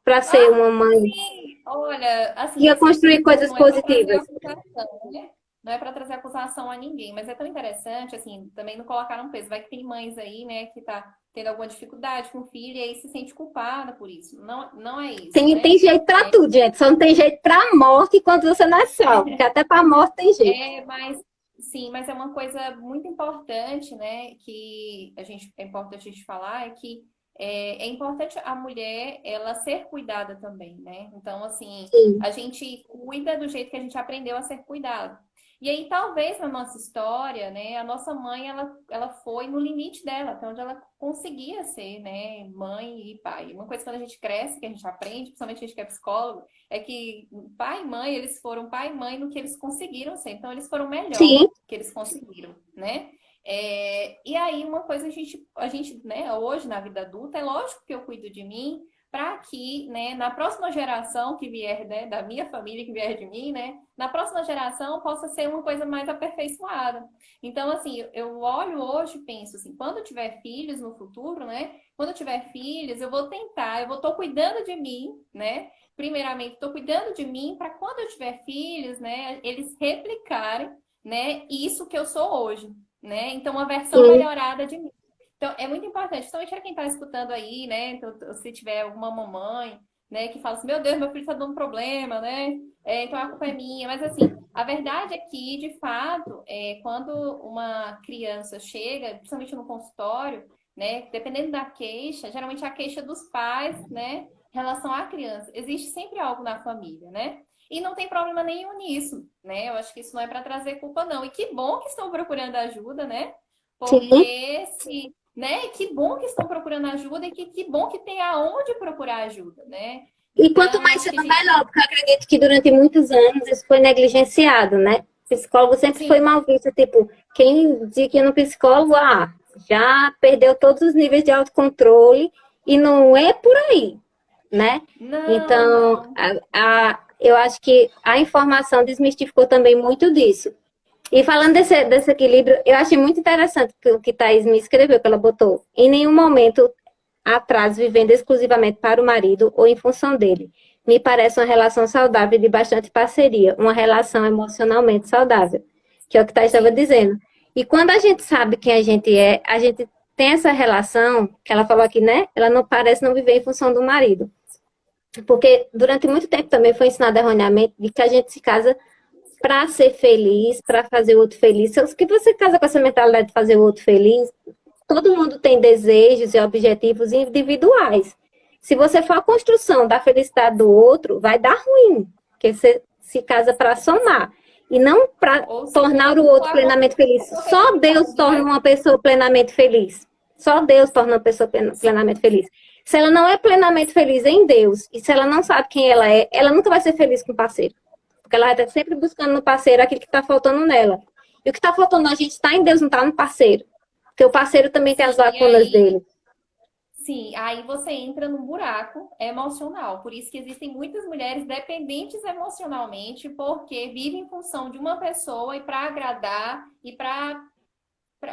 para ser Ah, uma mãe sim, olha, que assim, ia construir não, coisas não é para trazer positivas. acusação, né? Não é para trazer acusação a ninguém, mas é tão interessante, assim, também não colocar um peso. Vai que tem mães aí, né, que tá tendo alguma dificuldade com o filho e aí se sente culpada por isso. Não, não é isso, Tem né? jeito para tudo, gente. Só não tem jeito para a morte quando você não é salvo, porque até para a morte tem jeito. Mas sim, mas é uma coisa muito importante, né? Que é importante a gente falar, é que é importante a mulher ela ser cuidada também, né? Então, assim, Sim, a gente cuida do jeito que a gente aprendeu a ser cuidado. E aí, talvez na nossa história, né, a nossa mãe ela foi no limite dela, até onde ela conseguia ser, né, mãe e pai. Uma coisa quando a gente cresce, que a gente aprende, principalmente a gente que é psicólogo, é que pai e mãe, eles foram pai e mãe no que eles conseguiram ser. Então, eles foram o melhor sim, que eles conseguiram, né? E aí, uma coisa a gente, né, hoje na vida adulta, é lógico que eu cuido de mim para que, né, na próxima geração que vier, né, da minha família, que vier de mim, né, na próxima geração possa ser uma coisa mais aperfeiçoada. Então, assim, eu olho hoje e penso assim, quando eu tiver filhos no futuro, né, quando eu tiver filhos, eu vou tentar, estou cuidando de mim, né, primeiramente, estou cuidando de mim para quando eu tiver filhos, né, eles replicarem, né, isso que eu sou hoje, né? Então, uma versão sim. melhorada de mim. Então, é muito importante, principalmente para quem está escutando aí, né? Então, se tiver alguma mamãe, né, que fala assim, meu Deus, meu filho está dando problema, né? Então a culpa é minha. Mas assim, a verdade é que, de fato, quando uma criança chega, principalmente no consultório, né, dependendo da queixa, geralmente é a queixa dos pais, né? relação à criança, existe sempre algo na família, né? E não tem problema nenhum nisso, né? Eu acho que isso não é para trazer culpa, não. E que bom que estão procurando ajuda, né? Sim. Porque se, né? Que bom que estão procurando ajuda e que bom que tem aonde procurar ajuda, né? E quanto Então, mais acho que a cedo, gente. melhor, porque eu acredito que durante muitos anos isso foi negligenciado, né? O psicólogo sempre foi Sim, mal visto, tipo, quem indica no psicólogo, já perdeu todos os níveis de autocontrole e não é por aí, né? não, Então, não. eu acho que a informação desmistificou também muito disso. E falando desse equilíbrio, eu achei muito interessante o que Thaís me escreveu, que ela botou. Em nenhum momento atrás, vivendo exclusivamente para o marido ou em função dele. Me parece uma relação saudável e de bastante parceria, uma relação emocionalmente saudável, que é o que Thaís estava Sim, dizendo. E quando a gente sabe quem a gente tem essa relação, que ela falou aqui, né? Ela não parece não viver em função do marido. Porque durante muito tempo também foi ensinado erroneamente de que a gente se casa para ser feliz, para fazer o outro feliz. Se que você casa com essa mentalidade de fazer o outro feliz, todo mundo tem desejos e objetivos individuais. Se você for a construção da felicidade do outro, vai dar ruim, porque você se casa para somar e não para ou se tornar o não, outro plenamente feliz. a Só Deus competitividade, torna né? uma pessoa plenamente feliz. Só Deus torna uma pessoa plenamente feliz. Se ela não é plenamente feliz em Deus e se ela não sabe quem ela é, ela nunca vai ser feliz com o parceiro. Porque ela vai estar sempre buscando no parceiro aquilo que está faltando nela. E o que está faltando a gente está em Deus, não está no parceiro. Porque o parceiro também tem as Sim, e lacunas aí, dele. sim, aí você entra num buraco emocional. Por isso que existem muitas mulheres dependentes emocionalmente, porque vivem em função de uma pessoa e para agradar e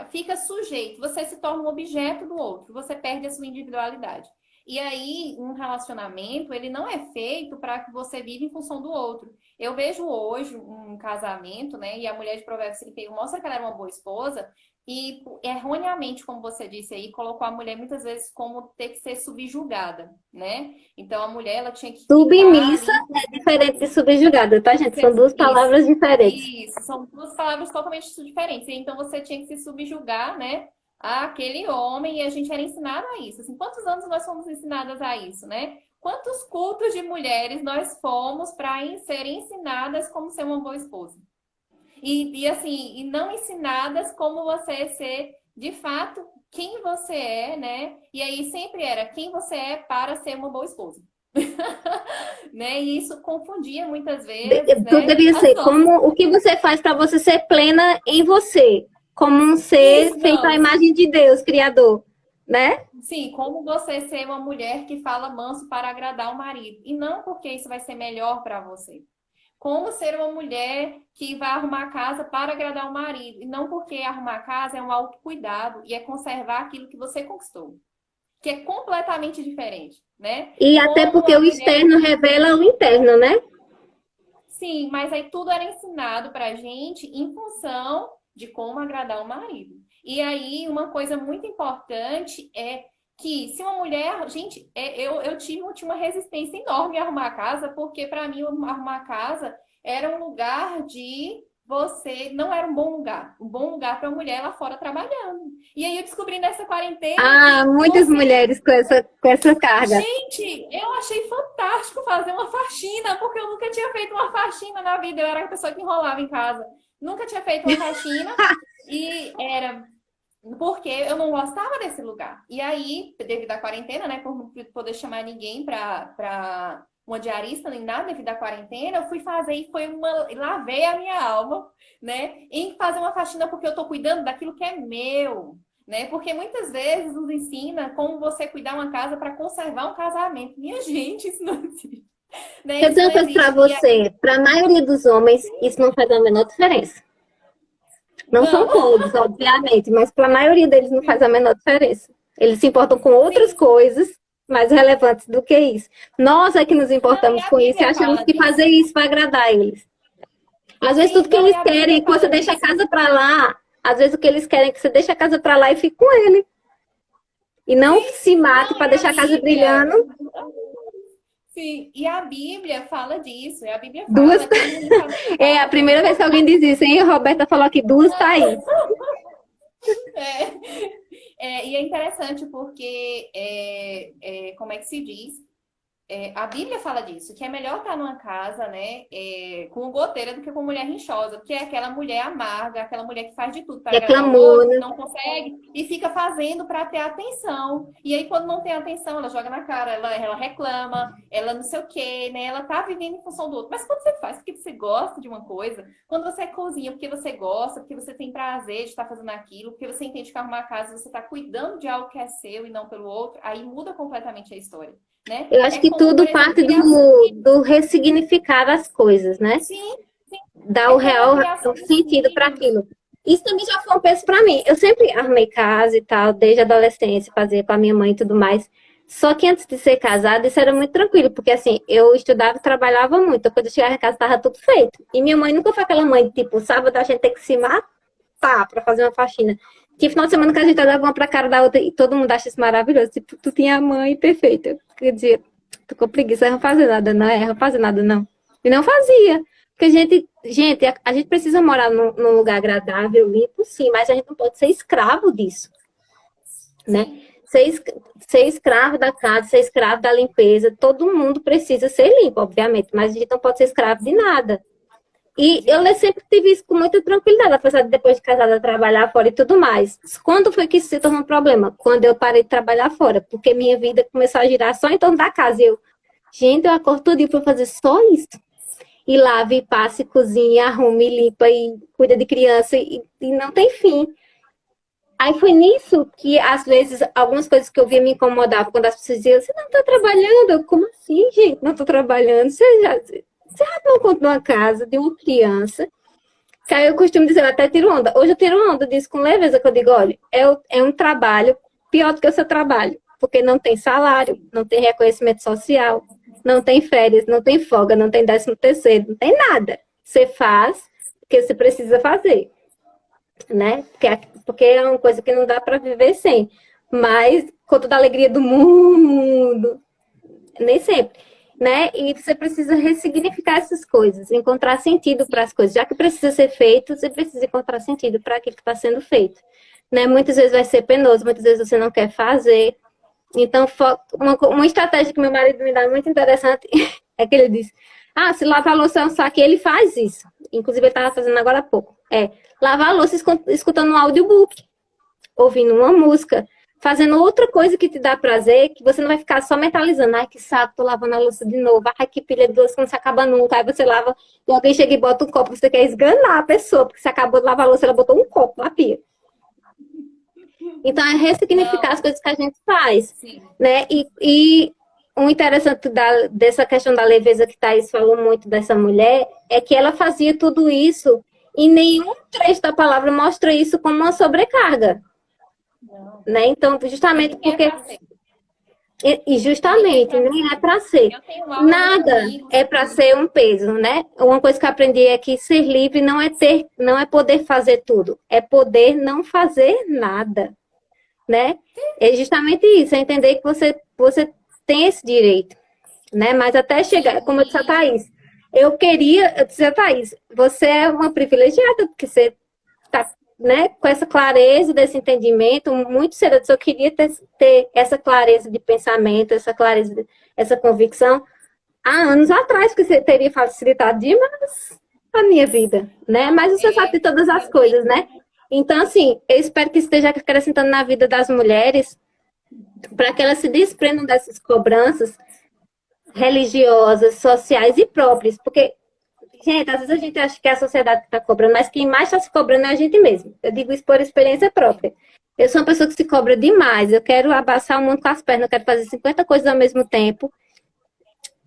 fica sujeito. Você se torna um objeto do outro, você perde a sua individualidade. E aí, um relacionamento, ele não é feito para que você viva em função do outro. Eu vejo hoje um casamento, né? E a mulher de Provérbios 31 mostra que ela era uma boa esposa, e erroneamente, como você disse aí, colocou a mulher muitas vezes como ter que ser subjugada, né? Então a mulher ela tinha que ficar Submissa ali. é diferente de subjugada, tá, gente? São duas Isso, palavras diferentes. isso, são duas palavras totalmente diferentes. Então você tinha que se subjugar, né, àquele homem, e a gente era ensinado a isso. Assim, quantos anos nós fomos ensinadas a isso, né? Quantos cultos de mulheres nós fomos para ser ensinadas como ser uma boa esposa? E assim, e não ensinadas como você ser de fato quem você é, né? E aí sempre era quem você é para ser uma boa esposa. Né? E isso confundia muitas vezes, Tudo né? devia As ser nossas. como o que você faz para você ser plena em você, como um ser Isso, feito à não. imagem de Deus, Criador, né? Sim, como você ser uma mulher que fala manso para agradar o marido. E não porque isso vai ser melhor para você. Como ser uma mulher que vai arrumar a casa para agradar o marido. E não porque arrumar a casa é um autocuidado e é conservar aquilo que você conquistou. Que é completamente diferente, né? E até Como porque a o mulher externo revela o interno, né? sim, mas aí tudo era ensinado pra gente em função de como agradar o marido. E aí, uma coisa muito importante é que se uma mulher, gente, tinha uma resistência enorme a arrumar a casa, porque para mim arrumar a casa era um lugar de você, não era um bom lugar. Um bom lugar para a mulher lá fora trabalhando. E aí eu descobri nessa quarentena Ah, que muitas você mulheres com essa carga. gente, eu achei fantástico fazer uma faxina, porque eu nunca tinha feito uma faxina na vida. Eu era a pessoa que enrolava em casa. Nunca tinha feito uma faxina e era porque eu não gostava desse lugar. E aí, devido à quarentena, né, por não poder chamar ninguém para uma diarista nem nada devido à quarentena, eu fui fazer e lavei a minha alma, né, em fazer uma faxina porque eu tô cuidando daquilo que é meu. Né? Porque muitas vezes nos ensina como você cuidar uma casa para conservar um casamento. Minha gente, isso não existe. Né? Eu Isso tenho não uma coisa para existe. você. Para a maioria dos homens, isso não faz a menor diferença. Não são Não, todos, obviamente, mas para a maioria deles não faz a menor diferença. Eles se importam com outras sim. coisas mais relevantes do que isso. Nós é que nos Não, e importamos a com isso e Bíblia achamos fala que fazer disso. isso vai agradar eles. Às vezes Sim, tudo que não, e eles a querem é Bíblia que você fala deixe a disso. casa para lá. Às vezes o que eles querem é que você deixe a casa para lá e fique com ele. E não Sim, se mate não, para e a deixar a casa Bíblia. brilhando. Sim, e a Bíblia fala disso. E a Bíblia Duas. fala que é ruim fazer É a casa. primeira vez que alguém diz isso, hein? A Roberta falou aqui duas, Thaís. E é interessante porque, como é que se diz? A Bíblia fala disso, que é melhor estar numa casa, né, com goteira do que com mulher rinchosa, porque é aquela mulher amarga, aquela mulher que faz de tudo para agradar o outro, que Reclamona. não consegue e fica fazendo para ter atenção. E aí, quando não tem atenção, ela joga na cara, ela reclama, ela não sei o quê, né? Ela tá vivendo em função do outro. Mas quando você faz porque você gosta de uma coisa, quando você cozinha porque você gosta, porque você tem prazer de estar fazendo aquilo, porque você entende que arrumar a casa, você está cuidando de algo que é seu e não pelo outro, aí muda completamente a história. Né? Eu acho É que como, por tudo exemplo, parte criação do, de filhos. do ressignificar as coisas, né? Sim, Dar é o como a real criação o dos sentido para filhos. aquilo. Isso também já foi um peso para mim. Eu sempre arrumei casa e tal, desde a adolescência, fazia com a minha mãe e tudo mais. Só que antes de ser casada, isso era muito tranquilo, porque assim, eu estudava e trabalhava muito. Então, quando eu chegava em casa, estava tudo feito. E minha mãe nunca foi aquela mãe, tipo, sábado a gente tem que se matar para fazer uma faxina. Que final de semana que a gente dava uma pra cara da outra e todo mundo acha isso maravilhoso. Tipo, tu tinha a mãe perfeita. Quer dizer, tô com preguiça, não fazer nada, não é? Não fazer nada, não. E não fazia. Porque a gente precisa morar num lugar agradável, limpo, sim, mas a gente não pode ser escravo disso, né? Sim. Ser escravo da casa, ser escravo da limpeza, todo mundo precisa ser limpo, obviamente, mas a gente não pode ser escravo de nada. E eu sempre tive isso com muita tranquilidade, apesar de depois de casada trabalhar fora e tudo mais. Quando foi que isso se tornou um problema? Quando eu parei de trabalhar fora, porque minha vida começou a girar só em torno da casa. Gente, eu acordo todo dia para fazer só isso. E lava, e passa, e cozinha, e arruma, e limpa, e cuida de criança, e não tem fim. Aí foi nisso que, às vezes, algumas coisas que eu via me incomodavam, quando as pessoas diziam, você não está trabalhando? Eu, como assim, gente? Não estou trabalhando. Você já não conta de uma casa, de uma criança. Que aí eu costumo dizer, eu até tiro onda. Hoje eu tiro onda disso com leveza, que eu digo, olha, é um trabalho pior do que o seu trabalho. Porque não tem salário, não tem reconhecimento social, não tem férias, não tem folga, não tem 13º, não tem nada. Você faz o que você precisa fazer, né? Porque é uma coisa que não dá para viver sem. Mas, com toda a alegria do mundo, nem sempre, né? E você precisa ressignificar essas coisas, encontrar sentido para as coisas. Já que precisa ser feito, você precisa encontrar sentido para aquilo que está sendo feito, né? Muitas vezes vai ser penoso, muitas vezes você não quer fazer. Então, uma estratégia que meu marido me dá muito interessante é que ele diz, se lavar a louça é um saco, e ele faz isso. Inclusive, ele estava fazendo agora há pouco. Lavar a louça escutando um audiobook, ouvindo uma música, fazendo outra coisa que te dá prazer, que você não vai ficar só mentalizando, ai, que saco, tô lavando a louça de novo, ai, que pilha de louça que não se acaba nunca, aí você lava, e alguém chega e bota um copo, você quer esganar a pessoa, porque você acabou de lavar a louça, ela botou um copo na pia. Então, é ressignificar Não, as coisas que a gente faz, sim. né? E o interessante dessa questão da leveza que Thaís falou muito dessa mulher, é que ela fazia tudo isso, e nenhum trecho da palavra mostra isso como uma sobrecarga. Não. Né? Então, justamente Nem é porque. pra ser. E Nem é justamente, pra nem é ser. para ser. Eu tenho aulas Nada comigo é para que ser um peso, né? Uma coisa que eu aprendi é que ser livre não é poder fazer tudo, é poder não fazer nada, né? É justamente isso, é entender que você tem esse direito, né? Mas até chegar, sim, como eu disse a Thaís, eu disse a Thaís, você é uma privilegiada, porque você está, né, com essa clareza desse entendimento, muito cedo, eu queria ter essa clareza de pensamento, essa clareza, essa convicção, há anos atrás, que você teria facilitado demais a minha vida, né? Mas você sabe de todas as eu coisas, tenho. né? Então, assim, eu espero que esteja acrescentando na vida das mulheres, para que elas se desprendam dessas cobranças religiosas, sociais e próprias, porque gente, às vezes a gente acha que é a sociedade que está cobrando, mas quem mais está se cobrando é a gente mesmo. Eu digo isso por experiência própria. Eu sou uma pessoa que se cobra demais. Eu quero abraçar o mundo com as pernas, eu quero fazer 50 coisas ao mesmo tempo.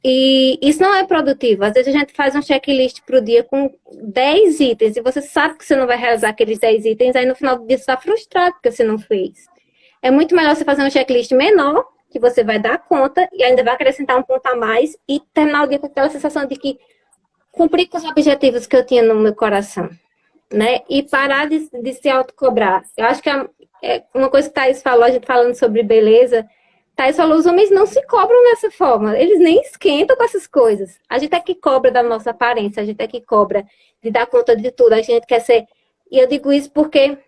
E isso não é produtivo. Às vezes a gente faz um checklist para o dia com 10 itens e você sabe que você não vai realizar aqueles 10 itens, aí no final do dia você está frustrado porque você não fez. É muito melhor você fazer um checklist menor, que você vai dar conta e ainda vai acrescentar um ponto a mais e terminar o dia com aquela sensação de que cumprir com os objetivos que eu tinha no meu coração, né? E parar de se autocobrar. Eu acho que é uma coisa que a Thaís falou, a gente falando sobre beleza, Thaís falou, os homens não se cobram dessa forma, eles nem esquentam com essas coisas. A gente é que cobra da nossa aparência, a gente é que cobra de dar conta de tudo, a gente quer ser... E eu digo isso porque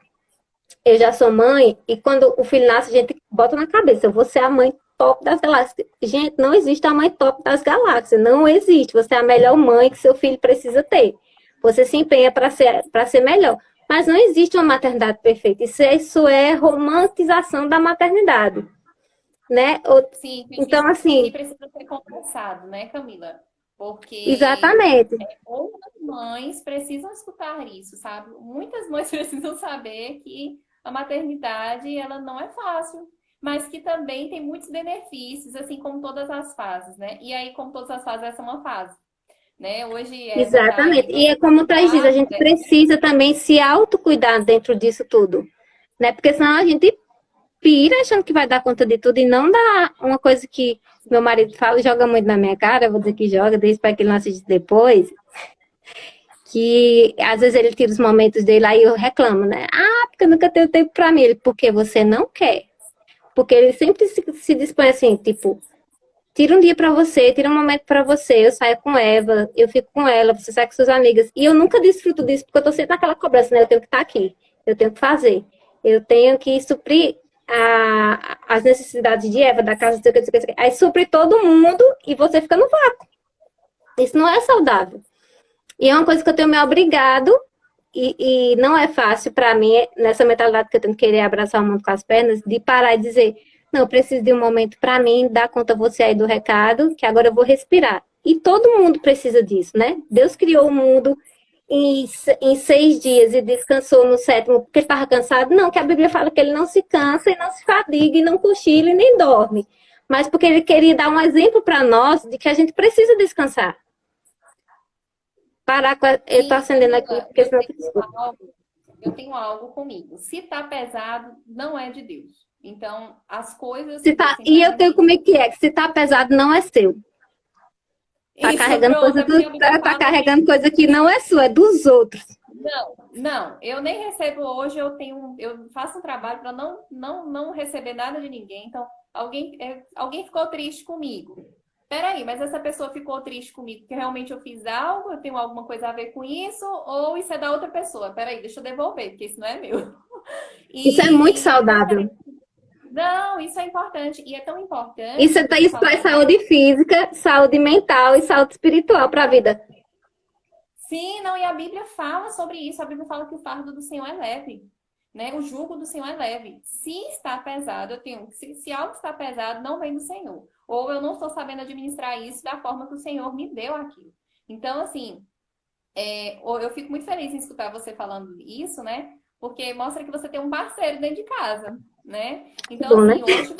eu já sou mãe, e quando o filho nasce, a gente bota na cabeça, eu vou ser a mãe top das galáxias. Gente, não existe a mãe top das galáxias. Não existe. Você é a melhor mãe que seu filho precisa ter. Você se empenha para ser melhor. Mas não existe uma maternidade perfeita. Isso é romantização da maternidade. Né? Sim, Então, que assim, precisa ser conversado, né, Camila? Porque exatamente. outras mães precisam escutar isso, sabe? Muitas mães precisam saber que a maternidade, ela não é fácil, mas que também tem muitos benefícios, assim como todas as fases, né? E aí, como todas as fases, essa é uma fase, né? Hoje essa tá aí, Exatamente. E é você como o Thaís diz, a gente grávida. precisa também se autocuidar dentro disso tudo. Né? Porque senão a gente pira achando que vai dar conta de tudo e não dá uma coisa que meu marido fala, joga muito na minha cara, eu vou dizer que joga, desde para que ele não assiste depois, que às vezes ele tira os momentos dele, aí eu reclamo, né? Ah, porque eu nunca tenho tempo para mim. Ele, porque você não quer. Porque ele sempre se dispõe assim, tipo, tira um dia para você, tira um momento para você, eu saio com Eva, eu fico com ela, você sai com suas amigas. E eu nunca desfruto disso, porque eu tô sempre naquela cobrança, né? Eu tenho que estar aqui, eu tenho que fazer, eu tenho que suprir as necessidades de Eva, da casa, aí supre todo mundo e você fica no vácuo. Isso não é saudável. E é uma coisa que eu tenho me obrigado, e não é fácil para mim, nessa mentalidade que eu tenho que querer abraçar o mundo com as pernas, de parar e dizer, não, eu preciso de um momento para mim, dar conta você aí do recado, que agora eu vou respirar. E todo mundo precisa disso, né? Deus criou o mundo em 6 dias e descansou no sétimo porque ele estava cansado. Não, que a Bíblia fala que ele não se cansa e não se fadiga e não cochila e nem dorme. Mas porque ele queria dar um exemplo para nós de que a gente precisa descansar. Parar com. Eu estou Sim, acendendo aqui, Camila, porque senão fica escuro. eu tenho algo comigo. Se tá pesado, não é de Deus. Então, as coisas Se que Deus tá, tem e para eu tenho mim. como é que se tá pesado, não é seu. Tá Isso, carregando pronto, coisa é porque a Bíblia tá fala. carregando coisa que não é sua, é dos outros. Não, não, eu nem recebo hoje, eu faço um trabalho para não receber nada de ninguém. Então, alguém ficou triste comigo. Peraí, mas essa pessoa ficou triste comigo porque realmente eu fiz algo, eu tenho alguma coisa a ver com isso, ou isso é da outra pessoa? Peraí, deixa eu devolver, porque isso não é meu. Isso é muito E saudável. não, isso é importante. E é tão Isso, importante você isso falar traz sobre isso. saúde física, saúde mental e saúde espiritual para a vida. Sim, não, e a Bíblia fala sobre isso. A Bíblia fala que o fardo do Senhor é leve, né? O jugo do Senhor é leve. Se está pesado, se algo está pesado, não vem do Senhor. Ou eu não estou sabendo administrar isso da forma que o Senhor me deu aquilo. Então, assim, eu fico muito feliz em escutar você falando isso, né? Porque mostra que você tem um parceiro dentro de casa, né? Então, Bom, né? assim, hoje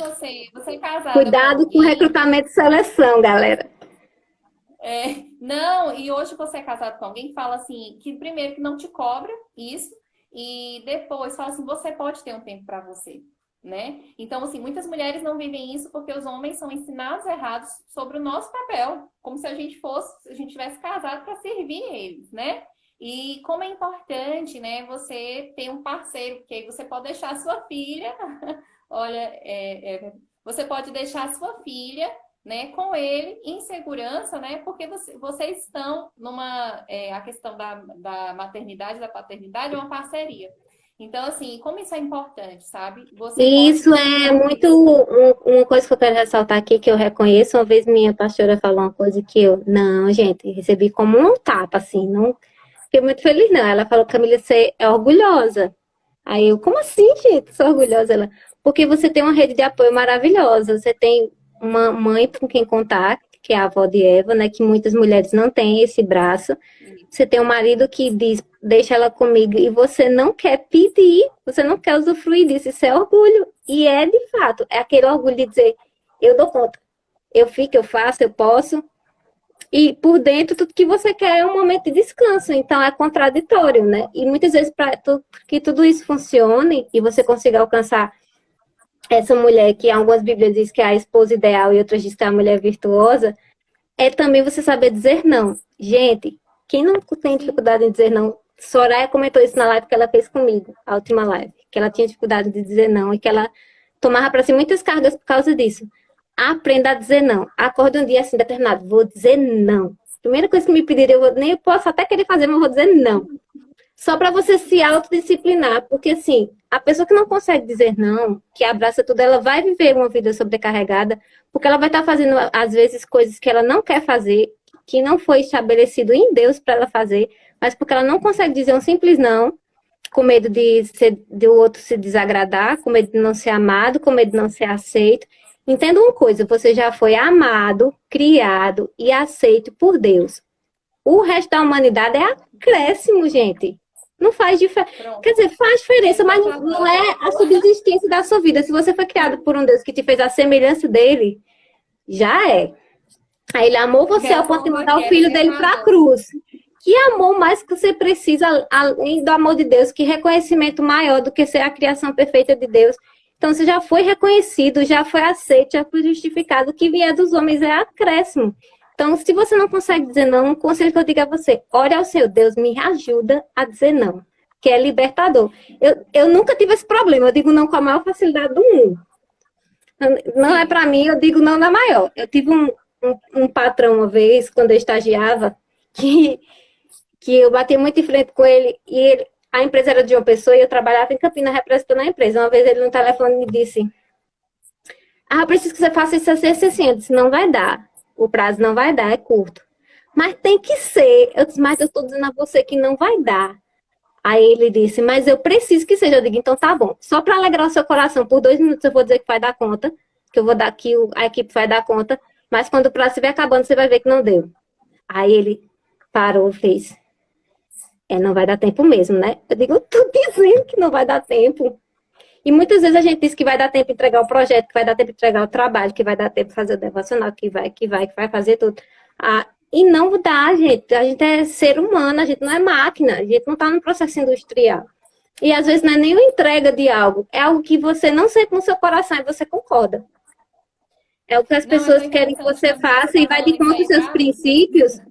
você é casada com Cuidado com alguém. recrutamento e seleção, galera. Não, e hoje você é casado com alguém que fala assim, que primeiro que não te cobra isso, e depois fala assim, você pode ter um tempo para você, né? Então, assim, muitas mulheres não vivem isso porque os homens são ensinados errados sobre o nosso papel, como se a gente tivesse casado para servir eles, né? E como é importante, né, você ter um parceiro, porque aí você pode deixar a sua filha, olha, você pode deixar a sua filha, né, com ele em segurança, né, porque vocês estão a questão da maternidade, da paternidade é uma parceria. Então, assim, como isso é importante, sabe? Você E pode isso é desfrutar muito disso. uma coisa que eu quero ressaltar aqui, que eu reconheço. Uma vez minha pastora falou uma coisa que eu, não, gente, recebi como um tapa, assim, não fiquei muito feliz, não. Ela falou, Camila, você é orgulhosa. Aí eu, como assim, gente? Sou orgulhosa. Ela, porque você tem uma rede de apoio maravilhosa. Você tem uma mãe com quem contar, que é a avó de Eva, né? Que muitas mulheres não têm esse braço. Você tem um marido que diz, deixa ela comigo, e você não quer pedir, você não quer usufruir disso. Isso é orgulho. E é de fato, é aquele orgulho de dizer, eu dou conta. Eu fico, eu faço, eu posso. E por dentro, tudo que você quer é um momento de descanso. Então, é contraditório, né? E muitas vezes, para que tudo isso funcione e você consiga alcançar essa mulher, que algumas Bíblias diz que é a esposa ideal e outras diz que é a mulher virtuosa, é também você saber dizer não. Gente, quem não tem Sim, dificuldade em dizer não? Soraya comentou isso na live que ela fez comigo, a última live, que ela tinha dificuldade de dizer não e que ela tomava para si muitas cargas por causa disso. Aprenda a dizer não. Acorda um dia assim determinado, vou dizer não. Primeira coisa que me pedirem, nem posso até querer fazer, mas vou dizer não. Só para você se autodisciplinar, porque assim, A pessoa que não consegue dizer não, que abraça tudo, ela vai viver uma vida sobrecarregada, porque ela vai estar fazendo, às vezes, coisas que ela não quer fazer, que não foi estabelecido em Deus para ela fazer, mas porque ela não consegue dizer um simples não, com medo de o outro se desagradar, com medo de não ser amado, com medo de não ser aceito. Entenda uma coisa, você já foi amado, criado e aceito por Deus. O resto da humanidade é acréscimo, gente. Não faz diferença. Quer dizer, faz diferença, mas não é a subsistência da sua vida. Se você foi criado por um Deus que te fez a semelhança dele, já é. Aí ele amou você ao ponto de mandar o filho dele para a cruz. Que amor mais que você precisa, além do amor de Deus? Que reconhecimento maior do que ser a criação perfeita de Deus? Então, você já foi reconhecido, já foi aceito, já foi justificado. O que vier dos homens é acréscimo. Então, se você não consegue dizer não, um conselho que eu digo a você, ore ao Senhor, Deus me ajuda a dizer não, que é libertador. Eu nunca tive esse problema, eu digo não com a maior facilidade do mundo. Não é para mim, eu digo não na maior. Eu tive um patrão uma vez, quando eu estagiava, que eu bati muito em frente com ele, e a empresa era de uma pessoa e eu trabalhava em Campinas representando a empresa. Uma vez ele no telefone me disse, eu preciso que você faça isso assim, assim. Eu disse, não vai dar. O prazo não vai dar, é curto. Mas tem que ser. Eu disse, mas eu estou dizendo a você que não vai dar. Aí ele disse, mas eu preciso que seja. Eu digo, então tá bom. Só para alegrar o seu coração, por 2 minutos eu vou dizer que vai dar conta, que eu vou dar que a equipe vai dar conta, mas quando o prazo estiver acabando, você vai ver que não deu. Aí ele parou, fez. Não vai dar tempo mesmo, né? Eu digo, eu tô dizendo que não vai dar tempo. E muitas vezes a gente diz que vai dar tempo de entregar o projeto, que vai dar tempo de entregar o trabalho, que vai dar tempo de fazer o devocional, que vai fazer tudo. E não dá, gente. A gente é ser humano, a gente não é máquina, a gente não está num processo industrial. E às vezes não é nem uma entrega de algo, é algo que você não sente no seu coração e você concorda. É o que as pessoas querem que você faça e vai de conta dos seus princípios.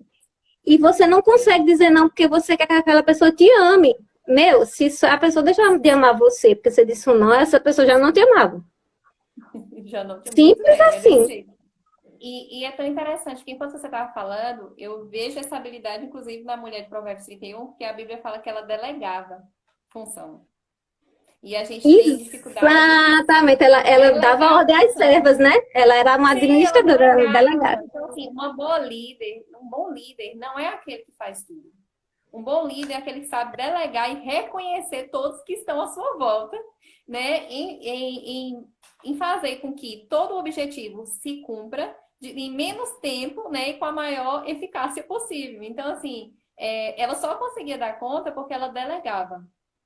E você não consegue dizer não porque você quer que aquela pessoa te ame. Meu, se a pessoa deixar de amar você porque você disse um não, essa pessoa já não te amava. Já não te Simples assim. E é tão interessante que enquanto você estava falando, eu vejo essa habilidade, inclusive, na mulher de Provérbios 31, porque a Bíblia fala que ela delegava função. E a gente tem dificuldade. Exatamente, ela dava ordem às servas, né? Ela era uma administradora, ela delegava. Então, assim, um bom líder não é aquele que faz tudo. Um bom líder é aquele que sabe delegar e reconhecer todos que estão à sua volta, né? Em fazer com que todo o objetivo se cumpra em menos tempo, né? E com a maior eficácia possível. Então, assim, ela só conseguia dar conta porque ela delegava.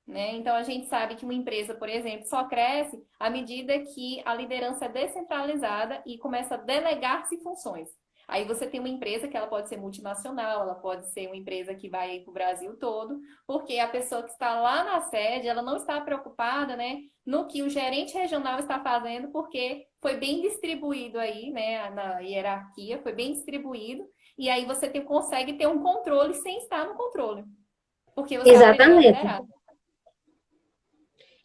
Né? Então, a gente sabe que uma empresa, por exemplo, só cresce à medida que a liderança é descentralizada e começa a delegar-se funções. Aí você tem uma empresa que ela pode ser multinacional, ela pode ser uma empresa que vai para o Brasil todo, porque a pessoa que está lá na sede, ela não está preocupada, né, no que o gerente regional está fazendo, porque foi bem distribuído aí, né, na hierarquia, foi bem distribuído, e aí você consegue ter um controle sem estar no controle. Porque você Exatamente. aprendeu a liderar.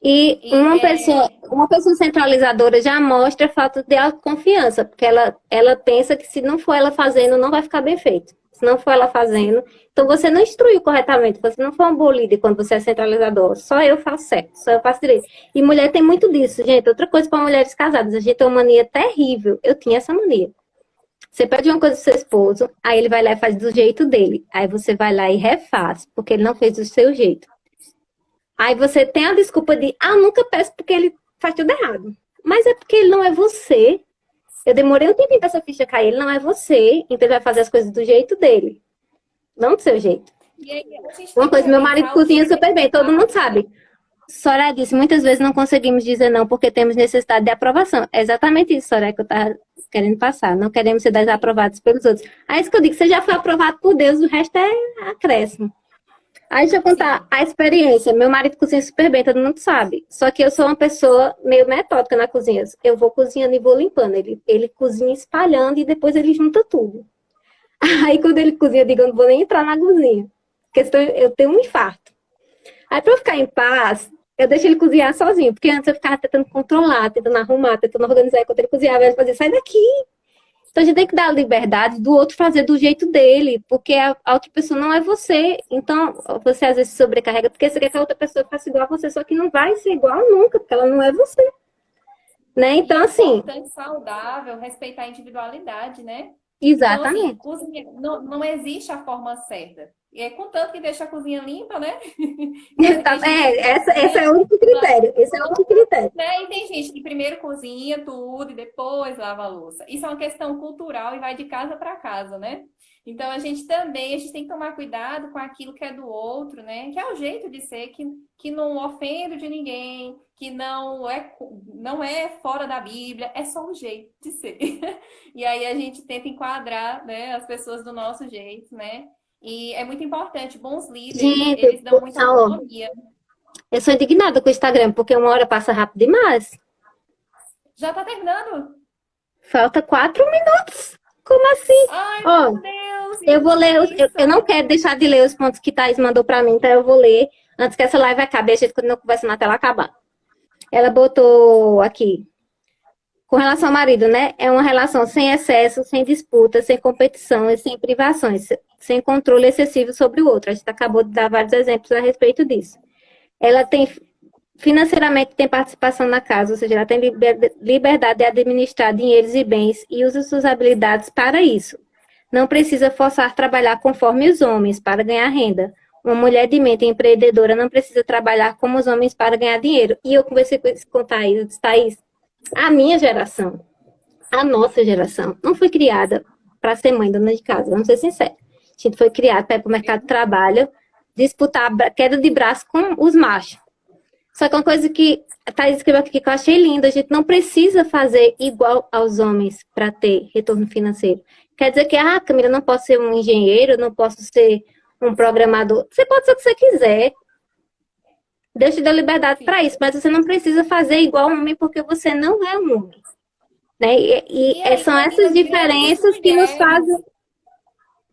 E uma pessoa centralizadora já mostra falta de autoconfiança, porque ela pensa que se não for ela fazendo, não vai ficar bem feito. Se não for ela fazendo, então você não instruiu corretamente, você não foi um bom líder quando você é centralizador. Só eu faço certo, só eu faço direito. E mulher tem muito disso, gente. Outra coisa para mulheres casadas, a gente tem uma mania terrível. Eu tinha essa mania. Você pede uma coisa do seu esposo, aí ele vai lá e faz do jeito dele. Aí você vai lá e refaz, porque ele não fez do seu jeito. Aí você tem a desculpa de, nunca peço porque ele faz tudo errado. Mas é porque ele não é você. Eu demorei um tempinho pra essa ficha cair, ele não é você, então ele vai fazer as coisas do jeito dele. Não do seu jeito. Uma coisa, meu marido cozinha super bem, todo mundo sabe. Soraya disse, muitas vezes não conseguimos dizer não porque temos necessidade de aprovação. É exatamente isso, Soraya, que eu tava querendo passar. Não queremos ser desaprovados pelos outros. Aí é isso que eu digo, você já foi aprovado por Deus, o resto é acréscimo. Aí deixa eu contar a experiência. Meu marido cozinha super bem, todo mundo sabe. Só que eu sou uma pessoa meio metódica na cozinha. Eu vou cozinhando e vou limpando. Ele cozinha espalhando e depois ele junta tudo. Aí quando ele cozinha, eu digo, eu não vou nem entrar na cozinha. Porque senão eu tenho um infarto. Aí pra eu ficar em paz, eu deixo ele cozinhar sozinho. Porque antes eu ficava tentando controlar, tentando arrumar, tentando organizar. E quando ele cozinhava, ele fazia, sai daqui. Então a gente tem que dar a liberdade do outro fazer do jeito dele, porque a outra pessoa não é você. Então você às vezes se sobrecarrega porque você quer que a outra pessoa faça igual a você, só que não vai ser igual nunca, porque ela não é você, né? E Então, é assim, importante, saudável, respeitar a individualidade, né? Então, assim, exatamente. cozinha, não existe a forma certa. E é contanto que deixa a cozinha limpa, né? Então, tem gente que Esse é o cozinha, único critério. Esse é o único critério. né? E tem gente que primeiro cozinha tudo e depois lava a louça. Isso é uma questão cultural e vai de casa para casa, né? Então a gente tem que tomar cuidado com aquilo que é do outro, né? Que é o jeito de ser, que não ofende de ninguém, que não é fora da Bíblia, é só um jeito de ser. E aí a gente tenta enquadrar, né, as pessoas do nosso jeito, né? E é muito importante, bons líderes, Gente, eles dão muita ó, autonomia. eu sou indignada com o Instagram, porque uma hora passa rápido demais. Já tá terminando? Falta 4 minutos. Como assim? Ai, Ó, meu Deus, eu vou ler, eu não injustiça. quero deixar de ler os pontos que Thaís mandou pra mim, então eu vou ler antes que essa live acabe. A gente continua conversando até ela acabar. Ela botou aqui, com relação ao marido, né? É uma relação sem excesso, sem disputa, sem competição e sem privações, sem controle excessivo sobre o outro. A gente acabou de dar vários exemplos a respeito disso. Ela tem, financeiramente, tem participação na casa, ou seja, ela tem liberdade de administrar dinheiros e bens e usa suas habilidades para isso. Não precisa forçar a trabalhar conforme os homens para ganhar renda. Uma mulher de mente empreendedora não precisa trabalhar como os homens para ganhar dinheiro. E eu conversei com Thaís, eu disse, Thaís, a minha geração, a nossa geração, não foi criada para ser mãe dona de casa, vamos ser sinceros. A gente foi criada para ir para o mercado de trabalho, disputar a queda de braço com os machos. Só que uma coisa que a Thaís escreveu aqui que eu achei linda, a gente não precisa fazer igual aos homens para ter retorno financeiro. Quer dizer que, Camila, eu não posso ser um engenheiro, eu não posso ser um programador. Você pode ser o que você quiser. Deus te deu liberdade para isso, mas você não precisa fazer igual um homem porque você não é um homem. Né? E aí, São essas Camila, grandes diferenças que nos mulheres. fazem.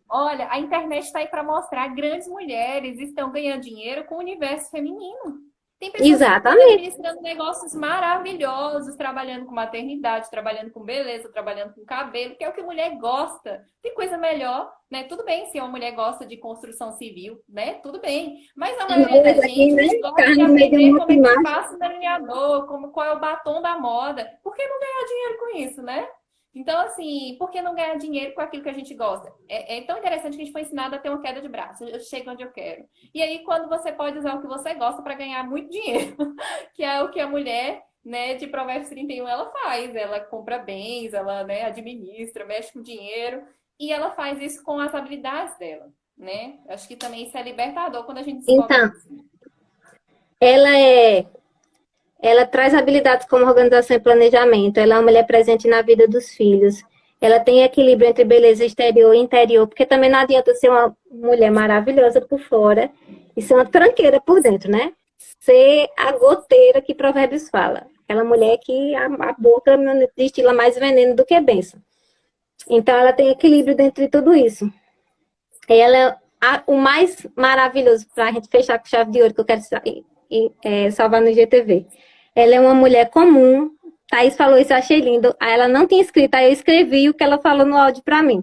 Olha, a internet está aí para mostrar grandes mulheres estão ganhando dinheiro com o universo feminino. Tem pessoas que estão Exatamente. administrando negócios maravilhosos, trabalhando com maternidade, trabalhando com beleza, trabalhando com cabelo, que é o que a mulher gosta. Tem coisa melhor, né? Tudo bem se uma mulher gosta de construção civil, né? Tudo bem. Mas a maioria da Aqui, gente, a né? gente gosta de Carne no meio de um aprender como monte é de que macho. passa o delineador, qual é o batom da moda. Por que não ganhar dinheiro com isso, né? Então, assim, por que não ganhar dinheiro com aquilo que a gente gosta? É tão interessante que a gente foi ensinado a ter uma queda de braço. Eu chego onde eu quero. E aí, quando você pode usar o que você gosta para ganhar muito dinheiro, que é o que a mulher, né, de Provérbios 31 ela faz. Ela compra bens, ela, né, administra, mexe com dinheiro. E ela faz isso com as habilidades dela, né? Acho que também isso é libertador quando a gente descobre Então, isso. ela ela traz habilidades como organização e planejamento. Ela é uma mulher presente na vida dos filhos. Ela tem equilíbrio entre beleza exterior e interior, porque também não adianta ser uma mulher maravilhosa por fora e ser uma tranqueira por dentro, né? Ser a goteira que Provérbios fala. Aquela mulher que a boca destila mais veneno do que bênção. Então, ela tem equilíbrio dentro de tudo isso. Ela o mais maravilhoso, para a gente fechar com chave de ouro, que eu quero salvar no IGTV. Ela é uma mulher comum. Thaís falou isso, eu achei lindo. Aí ela não tinha escrito, aí eu escrevi o que ela falou no áudio para mim.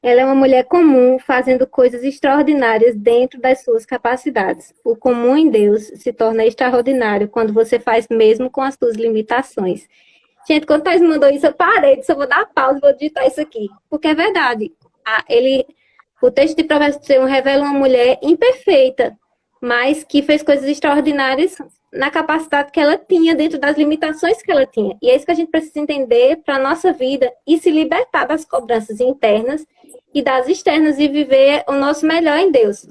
Ela é uma mulher comum, fazendo coisas extraordinárias dentro das suas capacidades. O comum em Deus se torna extraordinário quando você faz mesmo com as suas limitações. Gente, quando Thaís mandou isso, eu parei, disse, eu vou dar pausa, vou digitar isso aqui. Porque é verdade. O texto de Provérbios 31 revela uma mulher imperfeita, mas que fez coisas extraordinárias na capacidade que ela tinha, dentro das limitações que ela tinha. E é isso que a gente precisa entender para a nossa vida e se libertar das cobranças internas e das externas e viver o nosso melhor em Deus.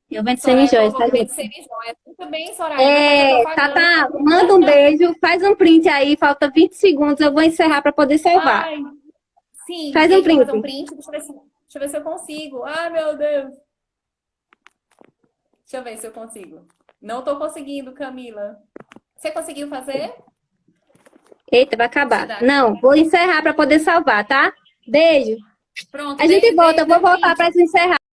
Eu vendo semijóias, tá, gente? Semijóias. Muito bem, Soraya. Vai fazer propaganda. Manda um beijo, faz um print aí, falta 20 segundos, eu vou encerrar para poder salvar. Ai, sim, faz um print. Fazer um print, deixa eu ver se eu consigo. Ai, meu Deus. Deixa eu ver se eu consigo. Não tô conseguindo, Camila. Você conseguiu fazer? Eita, vai acabar. Não, vou encerrar para poder salvar, tá? Beijo. Pronto. A gente volta, eu vou voltar para encerrar.